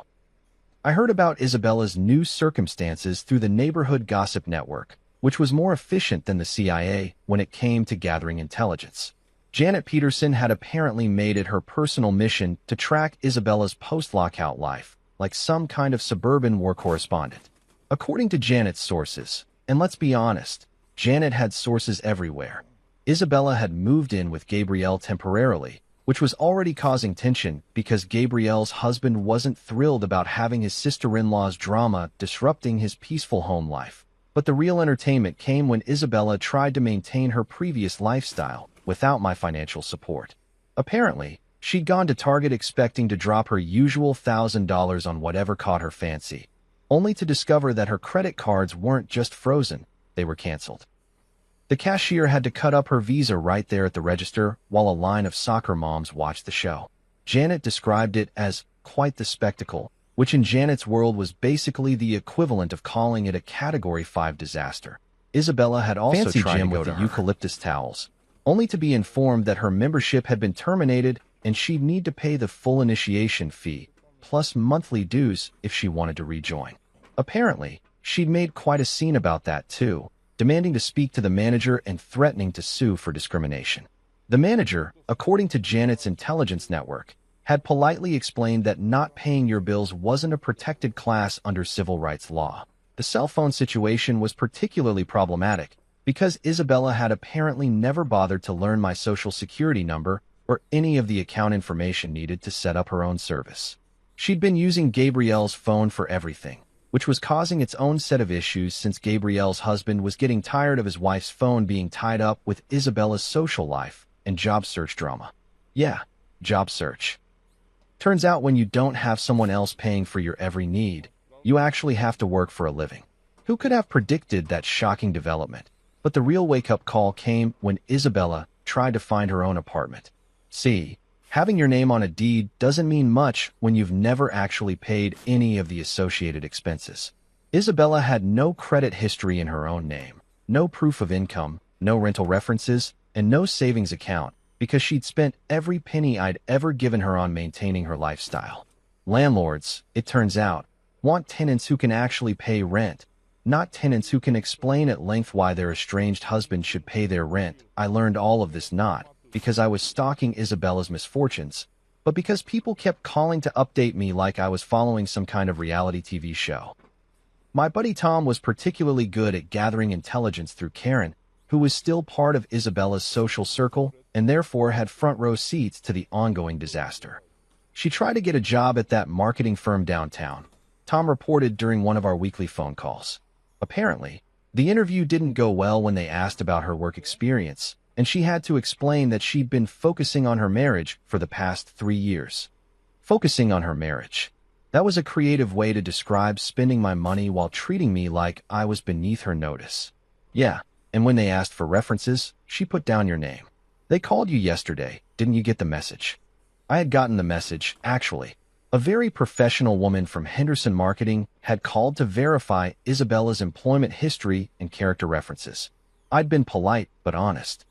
I heard about Isabella's new circumstances through the neighborhood gossip network, which was more efficient than the CIA when it came to gathering intelligence. Janet Peterson had apparently made it her personal mission to track Isabella's post-lockout life, like some kind of suburban war correspondent. According to Janet's sources, and let's be honest, Janet had sources everywhere. Isabella had moved in with Gabrielle temporarily, which was already causing tension because Gabrielle's husband wasn't thrilled about having his sister-in-law's drama disrupting his peaceful home life. But the real entertainment came when Isabella tried to maintain her previous lifestyle without my financial support. Apparently, she'd gone to Target expecting to drop her usual $1,000 on whatever caught her fancy, only to discover that her credit cards weren't just frozen, they were canceled. The cashier had to cut up her Visa right there at the register while a line of soccer moms watched the show. Janet described it as quite the spectacle, which in Janet's world was basically the equivalent of calling it a Category 5 disaster. Isabella had also tried to go to eucalyptus towels, only to be informed that her membership had been terminated and she'd need to pay the full initiation fee, plus monthly dues if she wanted to rejoin. Apparently, she'd made quite a scene about that too, demanding to speak to the manager and threatening to sue for discrimination. The manager, according to Janet's intelligence network, had politely explained that not paying your bills wasn't a protected class under civil rights law. The cell phone situation was particularly problematic because Isabella had apparently never bothered to learn my social security number or any of the account information needed to set up her own service. She'd been using Gabrielle's phone for everything, which was causing its own set of issues since Gabrielle's husband was getting tired of his wife's phone being tied up with Isabella's social life and job search drama. Yeah, job search. Turns out when you don't have someone else paying for your every need, you actually have to work for a living. Who could have predicted that shocking development? But the real wake-up call came when Isabella tried to find her own apartment. See, having your name on a deed doesn't mean much when you've never actually paid any of the associated expenses. Isabella had no credit history in her own name, no proof of income, no rental references, and no savings account because she'd spent every penny I'd ever given her on maintaining her lifestyle. Landlords, it turns out, want tenants who can actually pay rent, not tenants who can explain at length why their estranged husband should pay their rent. I learned all of this not because I was stalking Isabella's misfortunes, but because people kept calling to update me like I was following some kind of reality TV show. My buddy Tom was particularly good at gathering intelligence through Karen, who was still part of Isabella's social circle and therefore had front-row seats to the ongoing disaster. She tried to get a job at that marketing firm downtown, Tom reported during one of our weekly phone calls. Apparently, the interview didn't go well when they asked about her work experience, and she had to explain that she'd been focusing on her marriage for the past 3 years. Focusing on her marriage. That was a creative way to describe spending my money while treating me like I was beneath her notice. Yeah, and when they asked for references, she put down your name. They called you yesterday, didn't you get the message? I had gotten the message, actually. A very professional woman from Henderson Marketing had called to verify Isabella's employment history and character references. I'd been polite but honest.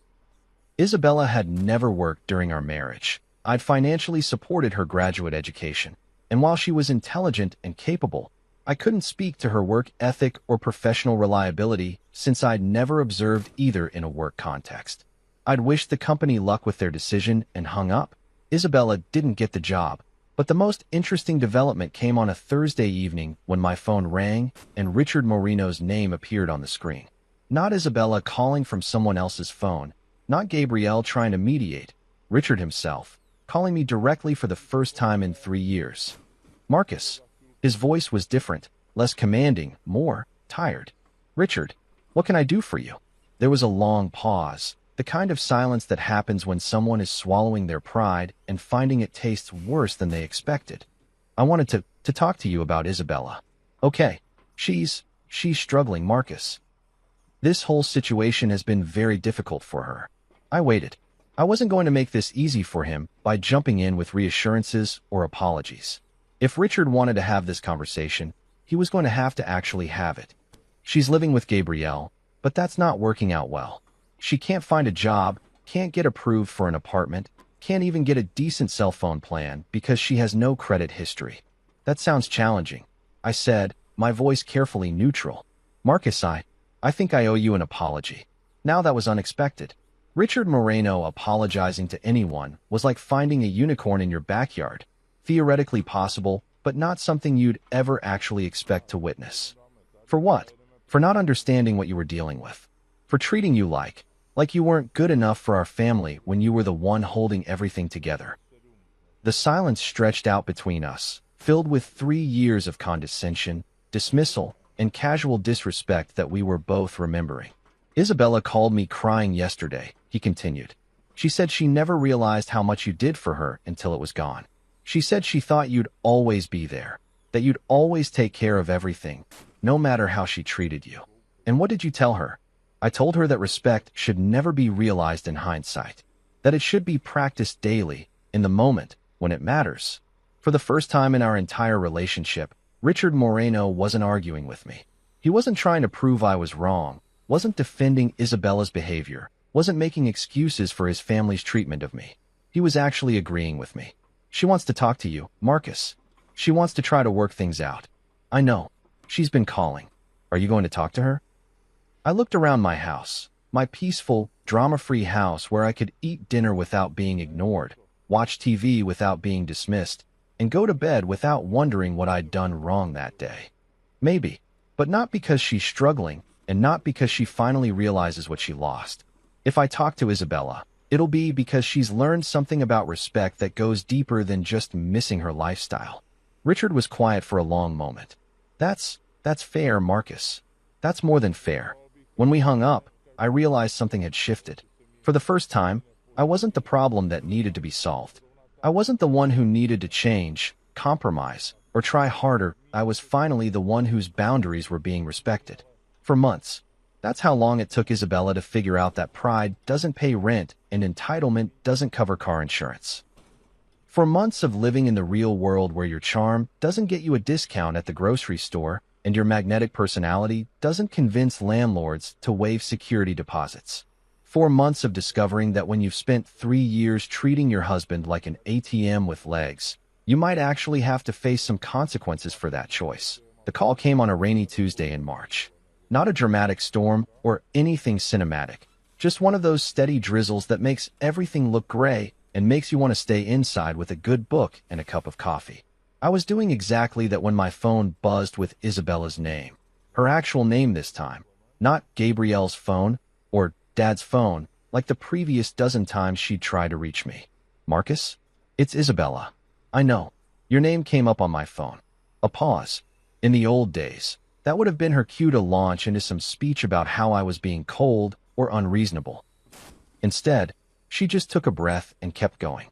Isabella had never worked during our marriage. I'd financially supported her graduate education, and while she was intelligent and capable, I couldn't speak to her work ethic or professional reliability since I'd never observed either in a work context. I'd wished the company luck with their decision and hung up. Isabella didn't get the job, but the most interesting development came on a Thursday evening when my phone rang and Richard Moreno's name appeared on the screen. Not Isabella calling from someone else's phone, Not Gabrielle trying to mediate. Richard himself, calling me directly for the first time in 3 years. Marcus. His voice was different, less commanding, more tired. Richard, what can I do for you? There was a long pause, the kind of silence that happens when someone is swallowing their pride and finding it tastes worse than they expected. I wanted to talk to you about Isabella. Okay, she's struggling, Marcus. This whole situation has been very difficult for her. I waited. I wasn't going to make this easy for him by jumping in with reassurances or apologies. If Richard wanted to have this conversation, he was going to have to actually have it. She's living with Gabrielle, but that's not working out well. She can't find a job, can't get approved for an apartment, can't even get a decent cell phone plan because she has no credit history. That sounds challenging, I said, my voice carefully neutral. Marcus, I think I owe you an apology. Now that was unexpected. Richard Moreno apologizing to anyone was like finding a unicorn in your backyard. Theoretically possible, but not something you'd ever actually expect to witness. For what? For not understanding what you were dealing with. For treating you like you weren't good enough for our family when you were the one holding everything together. The silence stretched out between us, filled with 3 years of condescension, dismissal, and casual disrespect that we were both remembering. Isabella called me crying yesterday, he continued. She said she never realized how much you did for her until it was gone. She said she thought you'd always be there, that you'd always take care of everything, no matter how she treated you. And what did you tell her? I told her that respect should never be realized in hindsight, that it should be practiced daily, in the moment, when it matters. For the first time in our entire relationship, Richard Moreno wasn't arguing with me. He wasn't trying to prove I was wrong, wasn't defending Isabella's behavior, wasn't making excuses for his family's treatment of me. He was actually agreeing with me. She wants to talk to you, Marcus. She wants to try to work things out. I know. She's been calling. Are you going to talk to her? I looked around my house, my peaceful, drama-free house where I could eat dinner without being ignored, watch TV without being dismissed, and go to bed without wondering what I'd done wrong that day. Maybe, but not because she's struggling, and not because she finally realizes what she lost. If I talk to Isabella, it'll be because she's learned something about respect that goes deeper than just missing her lifestyle. Richard was quiet for a long moment. That's fair, Marcus. That's more than fair. When we hung up, I realized something had shifted. For the first time, I wasn't the problem that needed to be solved. I wasn't the one who needed to change, compromise, or try harder. I was finally the one whose boundaries were being respected. For months. That's how long it took Isabella to figure out that pride doesn't pay rent and entitlement doesn't cover car insurance. For months of living in the real world where your charm doesn't get you a discount at the grocery store and your magnetic personality doesn't convince landlords to waive security deposits. 4 months of discovering that when you've spent 3 years treating your husband like an ATM with legs, you might actually have to face some consequences for that choice. The call came on a rainy Tuesday in March. Not a dramatic storm or anything cinematic, just one of those steady drizzles that makes everything look gray and makes you want to stay inside with a good book and a cup of coffee. I was doing exactly that when my phone buzzed with Isabella's name. Her actual name this time, not Gabrielle's phone or Dad's phone, like the previous dozen times she'd tried to reach me. Marcus? It's Isabella. I know. Your name came up on my phone. A pause. In the old days, that would have been her cue to launch into some speech about how I was being cold or unreasonable. Instead, she just took a breath and kept going.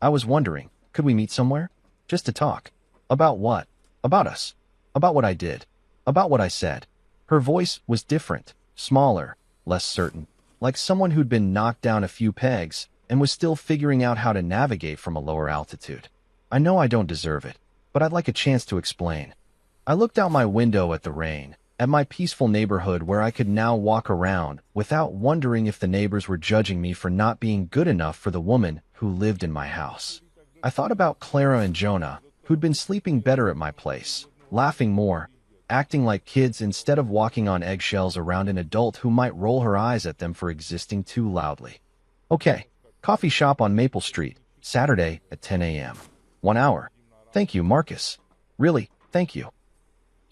I was wondering, could we meet somewhere? Just to talk. About what? About us. About what I did. About what I said. Her voice was different, smaller, less certain, like someone who'd been knocked down a few pegs and was still figuring out how to navigate from a lower altitude. I know I don't deserve it, but I'd like a chance to explain. I looked out my window at the rain, at my peaceful neighborhood where I could now walk around without wondering if the neighbors were judging me for not being good enough for the woman who lived in my house. I thought about Clara and Jonah, who'd been sleeping better at my place, laughing more, acting like kids instead of walking on eggshells around an adult who might roll her eyes at them for existing too loudly. Okay, coffee shop on Maple Street, Saturday at 10 a.m. 1 hour. Thank you, Marcus. Really, thank you.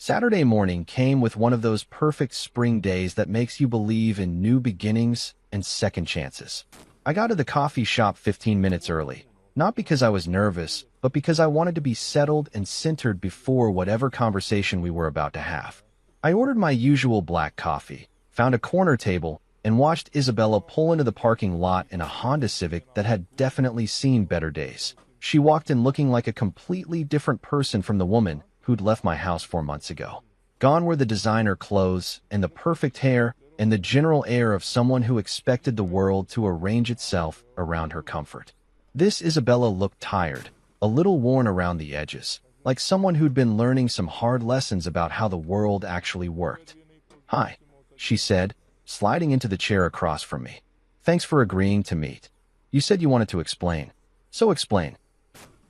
Saturday morning came with one of those perfect spring days that makes you believe in new beginnings and second chances. I got to the coffee shop 15 minutes early, not because I was nervous, but because I wanted to be settled and centered before whatever conversation we were about to have. I ordered my usual black coffee, found a corner table, and watched Isabella pull into the parking lot in a Honda Civic that had definitely seen better days. She walked in looking like a completely different person from the woman who'd left my house 4 months ago. Gone were the designer clothes and the perfect hair and the general air of someone who expected the world to arrange itself around her comfort. This Isabella looked tired, a little worn around the edges, like someone who'd been learning some hard lessons about how the world actually worked. "Hi," she said, sliding into the chair across from me. "Thanks for agreeing to meet. You said you wanted to explain. So explain."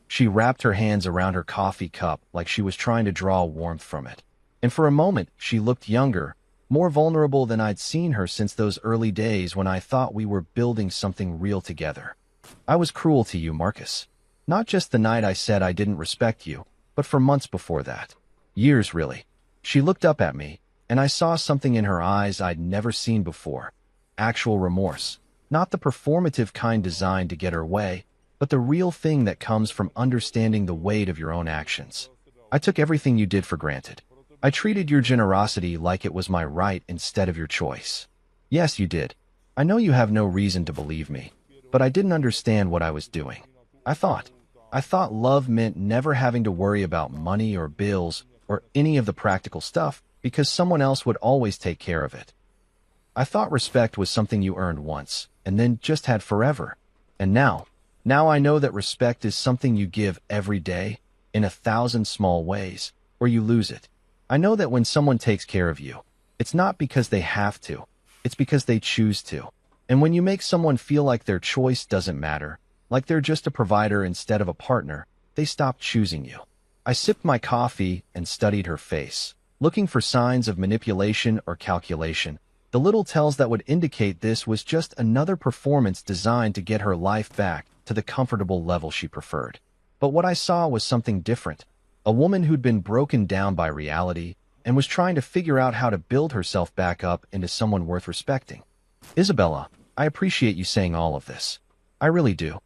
She wrapped her hands around her coffee cup like she was trying to draw warmth from it. And for a moment, she looked younger, more vulnerable than I'd seen her since those early days when I thought we were building something real together. "I was cruel to you, Marcus. Not just the night I said I didn't respect you, but for months before that. Years, really." She looked up at me, and I saw something in her eyes I'd never seen before. Actual remorse. Not the performative kind designed to get her way, but the real thing that comes from understanding the weight of your own actions. "I took everything you did for granted. I treated your generosity like it was my right instead of your choice." "Yes, you did. I know you have no reason to believe me, but I didn't understand what I was doing. I thought love meant never having to worry about money or bills or any of the practical stuff because someone else would always take care of it. I thought respect was something you earned once and then just had forever. And now I know that respect is something you give every day in 1,000 small ways, or you lose it. I know that when someone takes care of you, it's not because they have to, it's because they choose to. And when you make someone feel like their choice doesn't matter, like they're just a provider instead of a partner, they stop choosing you." I sipped my coffee and studied her face, looking for signs of manipulation or calculation, the little tells that would indicate this was just another performance designed to get her life back to the comfortable level she preferred. But what I saw was something different. A woman who'd been broken down by reality and was trying to figure out how to build herself back up into someone worth respecting. "Isabella, I appreciate you saying all of this. I really do.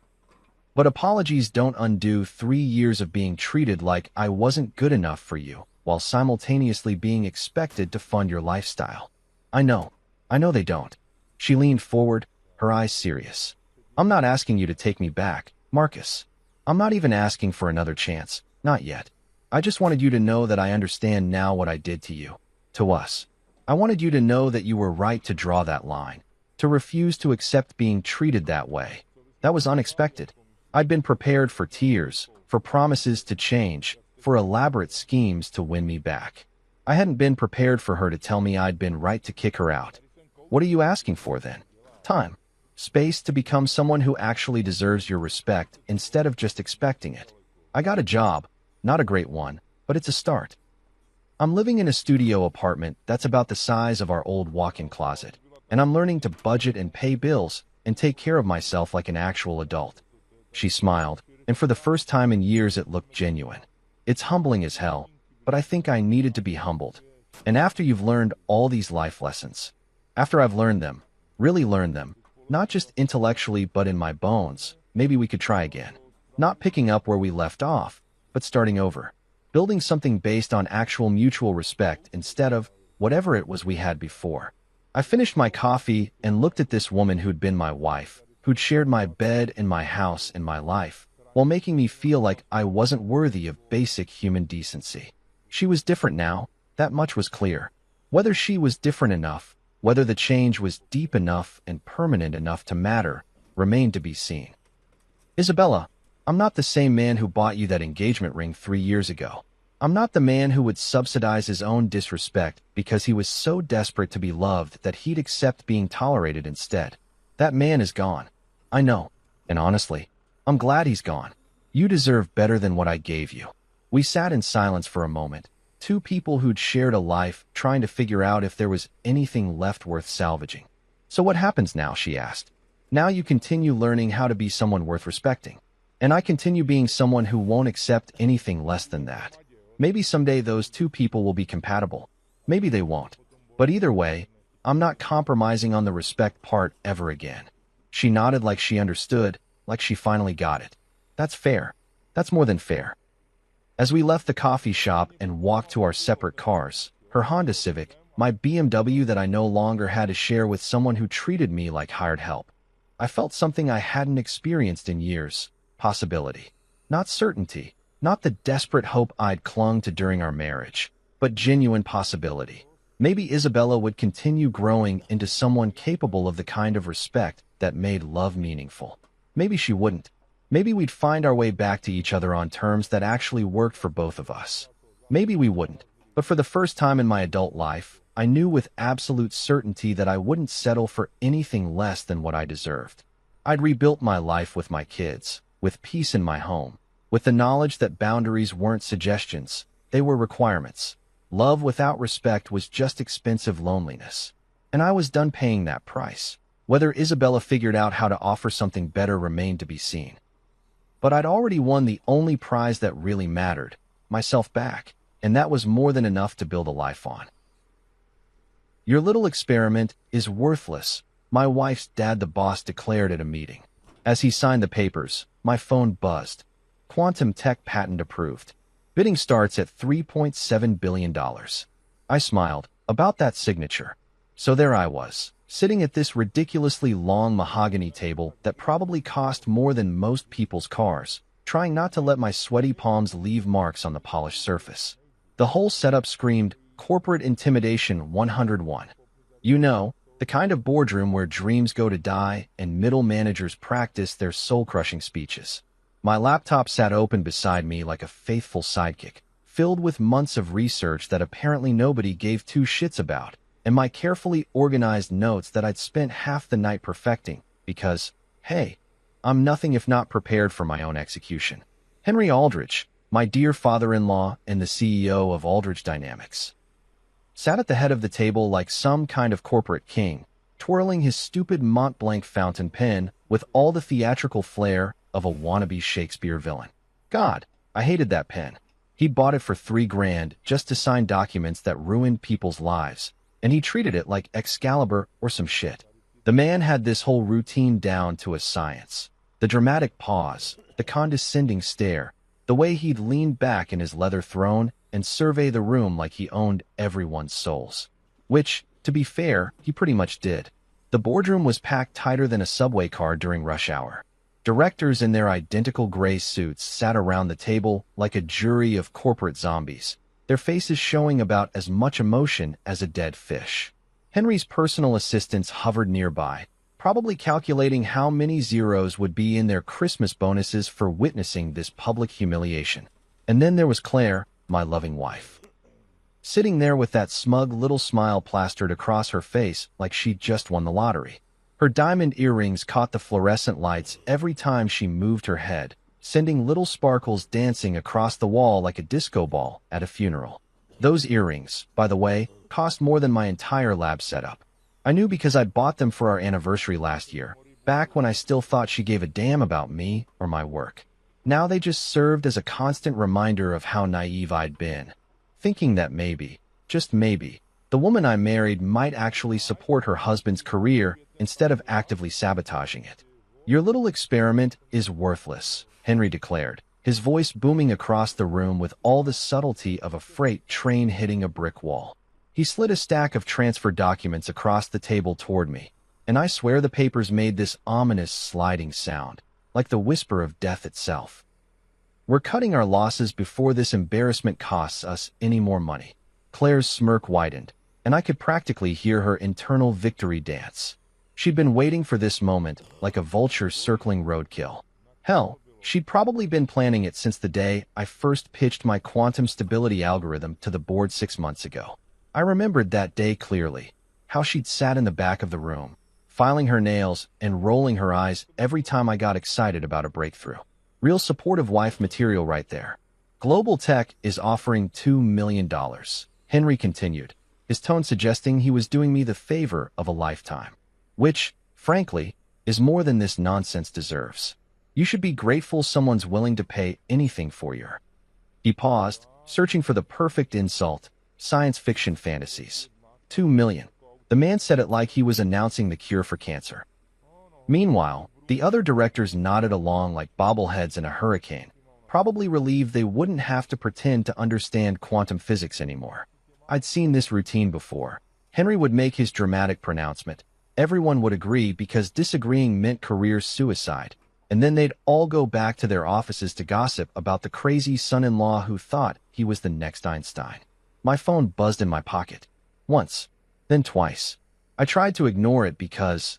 But apologies don't undo 3 years of being treated like I wasn't good enough for you, while simultaneously being expected to fund your lifestyle. I know they don't." She leaned forward, her eyes serious. "I'm not asking you to take me back, Marcus. I'm not even asking for another chance, not yet. I just wanted you to know that I understand now what I did to you, to us. I wanted you to know that you were right to draw that line, to refuse to accept being treated that way. That was unexpected. I'd been prepared for tears, for promises to change, for elaborate schemes to win me back. I hadn't been prepared for her to tell me I'd been right to kick her out. What are you asking for then? Time. Space to become someone who actually deserves your respect instead of just expecting it. I got a job, not a great one, but it's a start. I'm living in a studio apartment that's about the size of our old walk-in closet, and I'm learning to budget and pay bills and take care of myself like an actual adult." She smiled, and for the first time in years it looked genuine. "It's humbling as hell, but I think I needed to be humbled. And after you've learned all these life lessons, after I've learned them, really learned them, not just intellectually but in my bones, maybe we could try again. Not picking up where we left off, but starting over. Building something based on actual mutual respect instead of whatever it was we had before." I finished my coffee and looked at this woman who'd been my wife, who'd shared my bed and my house and my life, while making me feel like I wasn't worthy of basic human decency. She was different now, that much was clear. Whether she was different enough, whether the change was deep enough and permanent enough to matter, remained to be seen. "Isabella, I'm not the same man who bought you that engagement ring 3 years ago. I'm not the man who would subsidize his own disrespect because he was so desperate to be loved that he'd accept being tolerated instead. That man is gone. I know, and honestly, I'm glad he's gone. You deserve better than what I gave you." We sat in silence for a moment, two people who'd shared a life trying to figure out if there was anything left worth salvaging. "So what happens now?" she asked. "Now you continue learning how to be someone worth respecting. And I continue being someone who won't accept anything less than that. Maybe someday those two people will be compatible. Maybe they won't. But either way, I'm not compromising on the respect part ever again. She nodded like she understood, like she finally got it. That's fair. That's more than fair. As we left the coffee shop and walked to our separate cars, her Honda Civic, my BMW that I no longer had to share with someone who treated me like hired help, I felt something I hadn't experienced in years. Possibility. Not certainty. Not the desperate hope I'd clung to during our marriage, but genuine possibility. Maybe Isabella would continue growing into someone capable of the kind of respect that made love meaningful. Maybe she wouldn't. Maybe we'd find our way back to each other on terms that actually worked for both of us. Maybe we wouldn't. But for the first time in my adult life, I knew with absolute certainty that I wouldn't settle for anything less than what I deserved. I'd rebuilt my life with my kids, with peace in my home, with the knowledge that boundaries weren't suggestions, they were requirements. Love without respect was just expensive loneliness. And I was done paying that price. Whether Isabella figured out how to offer something better remained to be seen. But I'd already won the only prize that really mattered, myself back, and that was more than enough to build a life on. Your little experiment is worthless, my wife's dad, the boss, declared at a meeting. As he signed the papers, my phone buzzed. Quantum tech patent approved. Bidding starts at $3.7 billion. I smiled. About that signature. So there I was, sitting at this ridiculously long mahogany table that probably cost more than most people's cars, trying not to let my sweaty palms leave marks on the polished surface. The whole setup screamed corporate intimidation 101. You know, the kind of boardroom where dreams go to die and middle managers practice their soul-crushing speeches. My laptop sat open beside me like a faithful sidekick, filled with months of research that apparently nobody gave two shits about, and my carefully organized notes that I'd spent half the night perfecting, because, hey, I'm nothing if not prepared for my own execution. Henry Aldrich, my dear father-in-law and the CEO of Aldrich Dynamics, sat at the head of the table like some kind of corporate king, twirling his stupid Mont Blanc fountain pen with all the theatrical flair of a wannabe Shakespeare villain. God, I hated that pen. He bought it for $3,000 just to sign documents that ruined people's lives, and he treated it like Excalibur or some shit. The man had this whole routine down to a science. The dramatic pause, the condescending stare, the way he'd lean back in his leather throne and survey the room like he owned everyone's souls. Which, to be fair, he pretty much did. The boardroom was packed tighter than a subway car during rush hour. Directors in their identical gray suits sat around the table like a jury of corporate zombies, their faces showing about as much emotion as a dead fish. Henry's personal assistants hovered nearby, probably calculating how many zeros would be in their Christmas bonuses for witnessing this public humiliation. And then there was Claire, my loving wife, sitting there with that smug little smile plastered across her face like she'd just won the lottery. Her diamond earrings caught the fluorescent lights every time she moved her head, sending little sparkles dancing across the wall like a disco ball at a funeral. Those earrings, by the way, cost more than my entire lab setup. I knew because I bought them for our anniversary last year, back when I still thought she gave a damn about me or my work. Now they just served as a constant reminder of how naive I'd been, thinking that maybe, just maybe, the woman I married might actually support her husband's career instead of actively sabotaging it. Your little experiment is worthless, Henry declared, his voice booming across the room with all the subtlety of a freight train hitting a brick wall. He slid a stack of transfer documents across the table toward me, and I swear the papers made this ominous sliding sound, like the whisper of death itself. We're cutting our losses before this embarrassment costs us any more money. Claire's smirk widened, and I could practically hear her internal victory dance. She'd been waiting for this moment like a vulture circling roadkill. Hell, she'd probably been planning it since the day I first pitched my quantum stability algorithm to the board 6 months ago. I remembered that day clearly, how she'd sat in the back of the room, filing her nails and rolling her eyes every time I got excited about a breakthrough. Real supportive wife material right there. Global Tech is offering $2 million, Henry continued, his tone suggesting he was doing me the favor of a lifetime. Which, frankly, is more than this nonsense deserves. You should be grateful someone's willing to pay anything for you. He paused, searching for the perfect insult. Science fiction fantasies. $2 million. The man said it like he was announcing the cure for cancer. Meanwhile, the other directors nodded along like bobbleheads in a hurricane, probably relieved they wouldn't have to pretend to understand quantum physics anymore. I'd seen this routine before. Henry would make his dramatic pronouncement. Everyone would agree because disagreeing meant career suicide, and then they'd all go back to their offices to gossip about the crazy son-in-law who thought he was the next Einstein. My phone buzzed in my pocket. Once, then twice. I tried to ignore it because,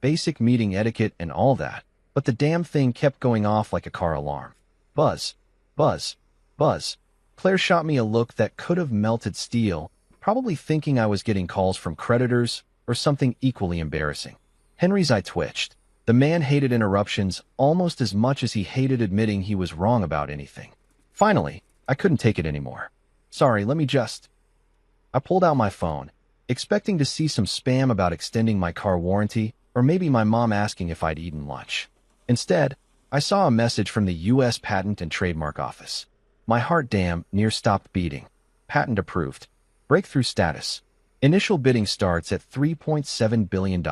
basic meeting etiquette and all that, but the damn thing kept going off like a car alarm. Buzz, buzz, buzz. Claire shot me a look that could have melted steel, probably thinking I was getting calls from creditors or something equally embarrassing. Henry's eye twitched. The man hated interruptions almost as much as he hated admitting he was wrong about anything. Finally, I couldn't take it anymore. Sorry, let me just... I pulled out my phone, expecting to see some spam about extending my car warranty, or maybe my mom asking if I'd eaten lunch. Instead, I saw a message from the U.S. Patent and Trademark Office. My heart damn near stopped beating. Patent approved. Breakthrough status. Initial bidding starts at $3.7 billion.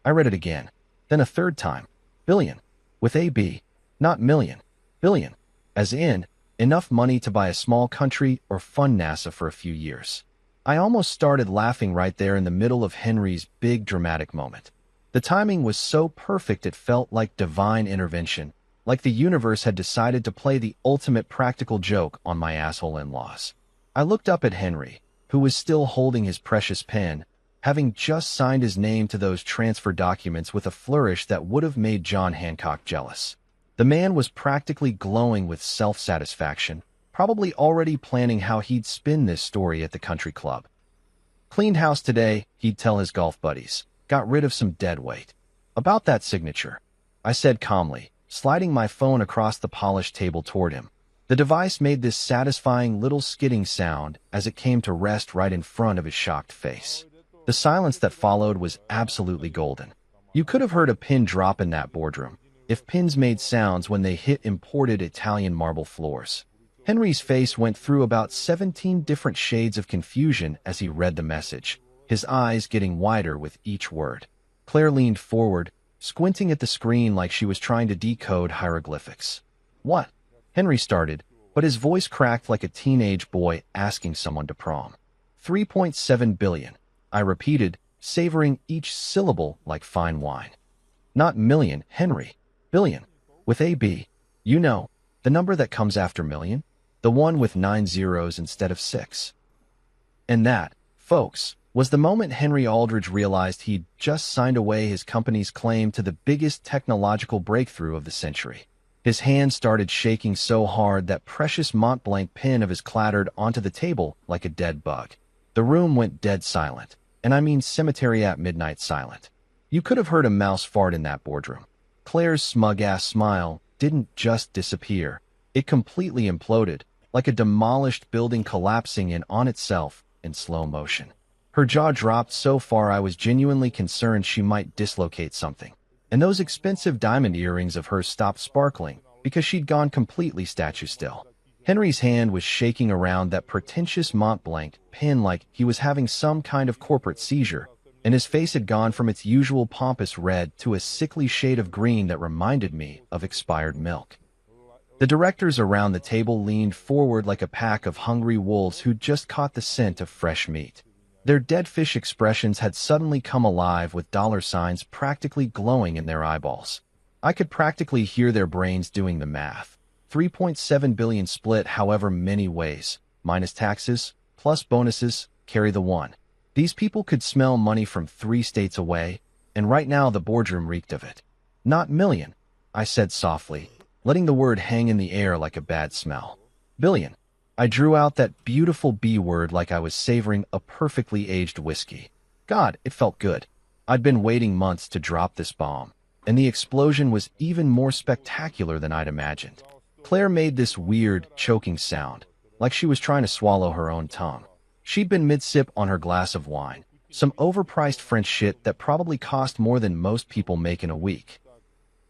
I read it again, then a third time. Billion. With a B. Not million. Billion. As in, enough money to buy a small country or fund NASA for a few years. I almost started laughing right there in the middle of Henry's big dramatic moment. The timing was so perfect it felt like divine intervention, like the universe had decided to play the ultimate practical joke on my asshole in-laws. I looked up at Henry, who was still holding his precious pen, having just signed his name to those transfer documents with a flourish that would have made John Hancock jealous. The man was practically glowing with self-satisfaction, probably already planning how he'd spin this story at the country club. Cleaned house today, he'd tell his golf buddies. Got rid of some dead weight. About that signature, I said calmly, sliding my phone across the polished table toward him. The device made this satisfying little skidding sound as it came to rest right in front of his shocked face. The silence that followed was absolutely golden. You could have heard a pin drop in that boardroom, if pins made sounds when they hit imported Italian marble floors. Henry's face went through about 17 different shades of confusion as he read the message, his eyes getting wider with each word. Claire leaned forward, squinting at the screen like she was trying to decode hieroglyphics. What? Henry started, but his voice cracked like a teenage boy asking someone to prom. 3.7 billion, I repeated, savoring each syllable like fine wine. Not million, Henry. Billion. With a B. The number that comes after million? The one with 9 zeros instead of 6. And that, folks, was the moment Henry Aldridge realized he'd just signed away his company's claim to the biggest technological breakthrough of the century. His hand started shaking so hard that precious Mont Blanc pen of his clattered onto the table like a dead bug. The room went dead silent, and I mean cemetery at midnight silent. You could have heard a mouse fart in that boardroom. Claire's smug-ass smile didn't just disappear. It completely imploded, like a demolished building collapsing in on itself in slow motion. Her jaw dropped so far I was genuinely concerned she might dislocate something. And those expensive diamond earrings of hers stopped sparkling because she'd gone completely statue still. Henry's hand was shaking around that pretentious Mont Blanc pen like he was having some kind of corporate seizure, and his face had gone from its usual pompous red to a sickly shade of green that reminded me of expired milk. The directors around the table leaned forward like a pack of hungry wolves who'd just caught the scent of fresh meat. Their dead fish expressions had suddenly come alive with dollar signs practically glowing in their eyeballs. I could practically hear their brains doing the math. 3.7 billion split however many ways, minus taxes, plus bonuses, carry the one. These people could smell money from 3 states away, and right now the boardroom reeked of it. Not million, I said softly, letting the word hang in the air like a bad smell. Billion. I drew out that beautiful B word like I was savoring a perfectly aged whiskey. God, it felt good. I'd been waiting months to drop this bomb, and the explosion was even more spectacular than I'd imagined. Claire made this weird, choking sound, like she was trying to swallow her own tongue. She'd been mid-sip on her glass of wine, some overpriced French shit that probably cost more than most people make in a week.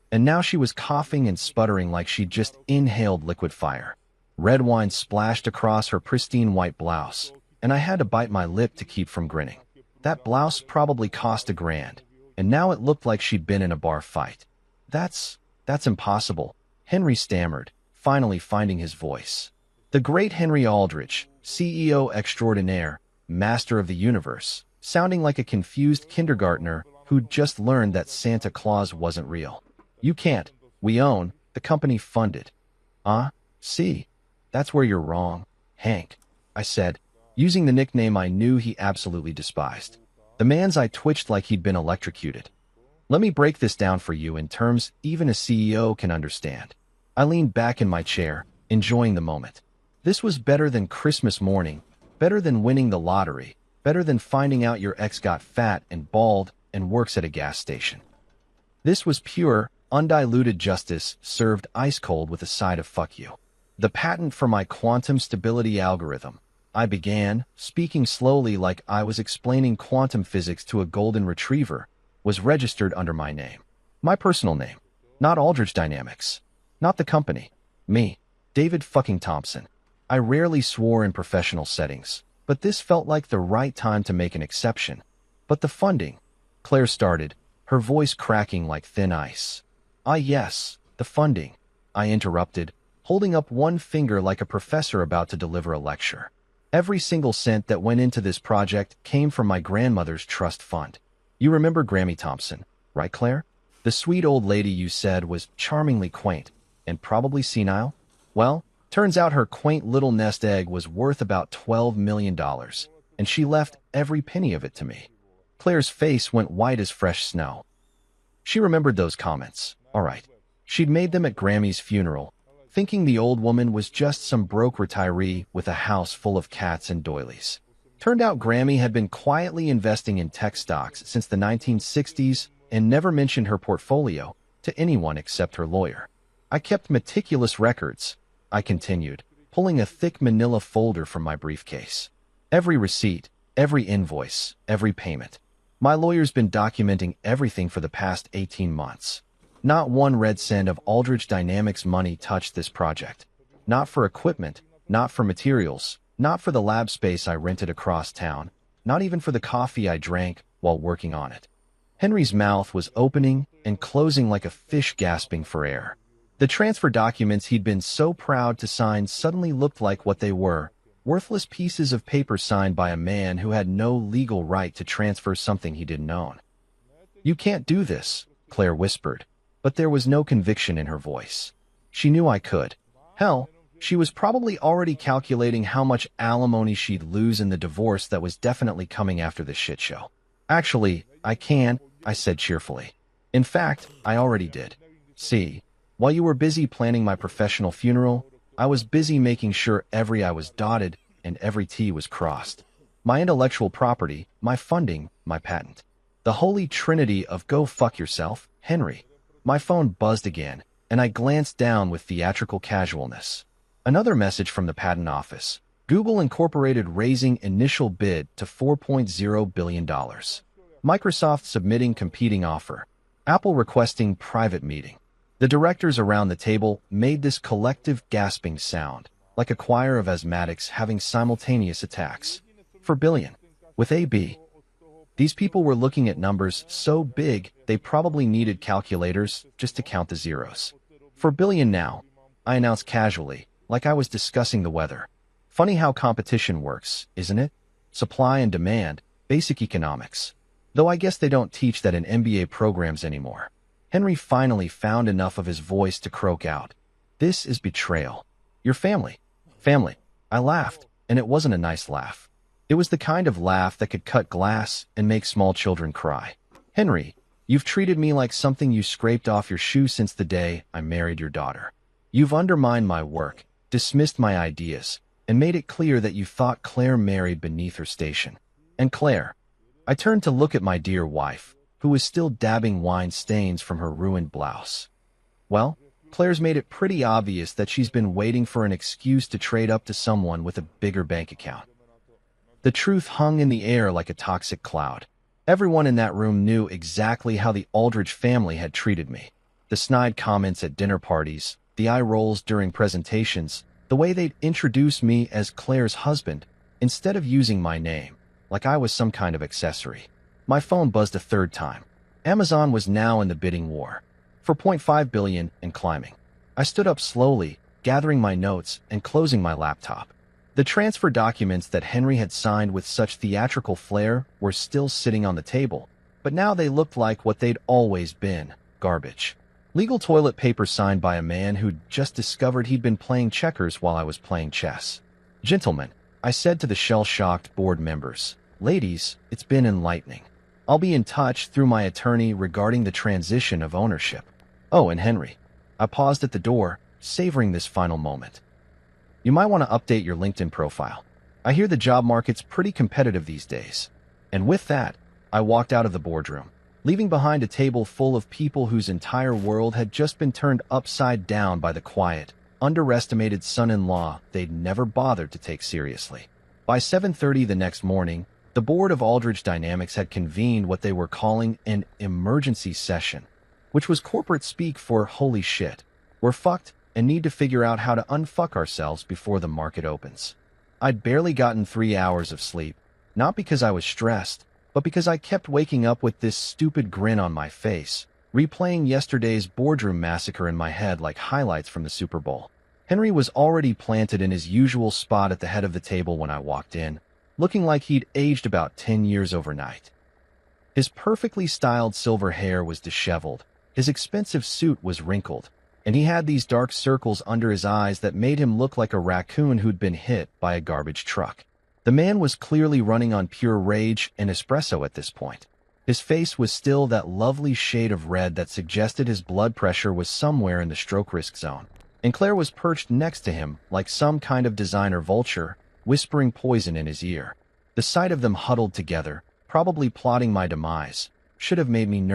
And now she was coughing and sputtering like she'd just inhaled liquid fire. Red wine splashed across her pristine white blouse, and I had to bite my lip to keep from grinning. That blouse probably cost $1,000, and now it looked like she'd been in a bar fight. That's impossible, Henry stammered, finally finding his voice. The great Henry Aldrich, CEO extraordinaire, master of the universe, sounding like a confused kindergartner who'd just learned that Santa Claus wasn't real. You can't. We own, the company funded. See, that's where you're wrong, Hank, I said, using the nickname I knew he absolutely despised. The man's eye twitched like he'd been electrocuted. Let me break this down for you in terms even a CEO can understand. I leaned back in my chair, enjoying the moment. This was better than Christmas morning, better than winning the lottery, better than finding out your ex got fat and bald and works at a gas station. This was pure, undiluted justice served ice cold with a side of fuck you. The patent for my quantum stability algorithm, I began, speaking slowly like I was explaining quantum physics to a golden retriever, was registered under my name. My personal name. Not Aldrich Dynamics. Not the company. Me. David fucking Thompson. I rarely swore in professional settings, but this felt like the right time to make an exception. But the funding. Claire started, her voice cracking like thin ice. Yes, the funding, I interrupted, holding up one finger like a professor about to deliver a lecture. Every single cent that went into this project came from my grandmother's trust fund. You remember Grammy Thompson, right, Claire? The sweet old lady you said was charmingly quaint and probably senile? Well, turns out her quaint little nest egg was worth about $12 million, and she left every penny of it to me. Claire's face went white as fresh snow. She remembered those comments, all right. She'd made them at Grammy's funeral, thinking the old woman was just some broke retiree with a house full of cats and doilies. Turned out Grammy had been quietly investing in tech stocks since the 1960s and never mentioned her portfolio to anyone except her lawyer. I kept meticulous records, I continued, pulling a thick manila folder from my briefcase. Every receipt, every invoice, every payment. My lawyer's been documenting everything for the past 18 months. Not one red cent of Aldrich Dynamics money touched this project. Not for equipment, not for materials, not for the lab space I rented across town, not even for the coffee I drank while working on it. Henry's mouth was opening and closing like a fish gasping for air. The transfer documents he'd been so proud to sign suddenly looked like what they were, worthless pieces of paper signed by a man who had no legal right to transfer something he didn't own. You can't do this, Claire whispered, but there was no conviction in her voice. She knew I could. Hell, she was probably already calculating how much alimony she'd lose in the divorce that was definitely coming after this shit show. Actually, I can, I said cheerfully. In fact, I already did. See, while you were busy planning my professional funeral, I was busy making sure every I was dotted and every T was crossed. My intellectual property, my funding, my patent. The holy trinity of go fuck yourself, Henry. My phone buzzed again, and I glanced down with theatrical casualness. Another message from the patent office. Google Incorporated raising initial bid to $4.0 billion. Microsoft submitting competing offer. Apple requesting private meeting. The directors around the table made this collective gasping sound, like a choir of asthmatics having simultaneous attacks. For billion. With AB. These people were looking at numbers so big they probably needed calculators just to count the zeros. For billion now, I announced casually, like I was discussing the weather. Funny how competition works, isn't it? Supply and demand, basic economics. Though I guess they don't teach that in MBA programs anymore. Henry finally found enough of his voice to croak out. This is betrayal. Your family. Family. I laughed, and it wasn't a nice laugh. It was the kind of laugh that could cut glass and make small children cry. Henry, you've treated me like something you scraped off your shoe since the day I married your daughter. You've undermined my work, dismissed my ideas, and made it clear that you thought Claire married beneath her station. And Claire. I turned to look at my dear wife, who was still dabbing wine stains from her ruined blouse. Well, Claire's made it pretty obvious that she's been waiting for an excuse to trade up to someone with a bigger bank account. The truth hung in the air like a toxic cloud. Everyone in that room knew exactly how the Aldrich family had treated me. The snide comments at dinner parties, the eye rolls during presentations, the way they'd introduce me as Claire's husband, instead of using my name, like I was some kind of accessory. My phone buzzed a third time. Amazon was now in the bidding war. For $0.5 billion and climbing. I stood up slowly, gathering my notes and closing my laptop. The transfer documents that Henry had signed with such theatrical flair were still sitting on the table, but now they looked like what they'd always been, garbage. Legal toilet paper signed by a man who'd just discovered he'd been playing checkers while I was playing chess. Gentlemen, I said to the shell-shocked board members, ladies, it's been enlightening. I'll be in touch through my attorney regarding the transition of ownership. Oh, and Henry. I paused at the door, savoring this final moment. You might want to update your LinkedIn profile. I hear the job market's pretty competitive these days. And with that, I walked out of the boardroom, leaving behind a table full of people whose entire world had just been turned upside down by the quiet, underestimated son-in-law they'd never bothered to take seriously. By 7:30 the next morning, the board of Aldridge Dynamics had convened what they were calling an emergency session, which was corporate speak for holy shit, we're fucked and need to figure out how to unfuck ourselves before the market opens. I'd barely gotten 3 hours of sleep, not because I was stressed, but because I kept waking up with this stupid grin on my face, replaying yesterday's boardroom massacre in my head like highlights from the Super Bowl. Henry was already planted in his usual spot at the head of the table when I walked in, looking like he'd aged about 10 years overnight. His perfectly styled silver hair was disheveled, his expensive suit was wrinkled, and he had these dark circles under his eyes that made him look like a raccoon who'd been hit by a garbage truck. The man was clearly running on pure rage and espresso at this point. His face was still that lovely shade of red that suggested his blood pressure was somewhere in the stroke risk zone. And Claire was perched next to him like some kind of designer vulture, whispering poison in his ear. The sight of them huddled together, probably plotting my demise, should have made me nervous.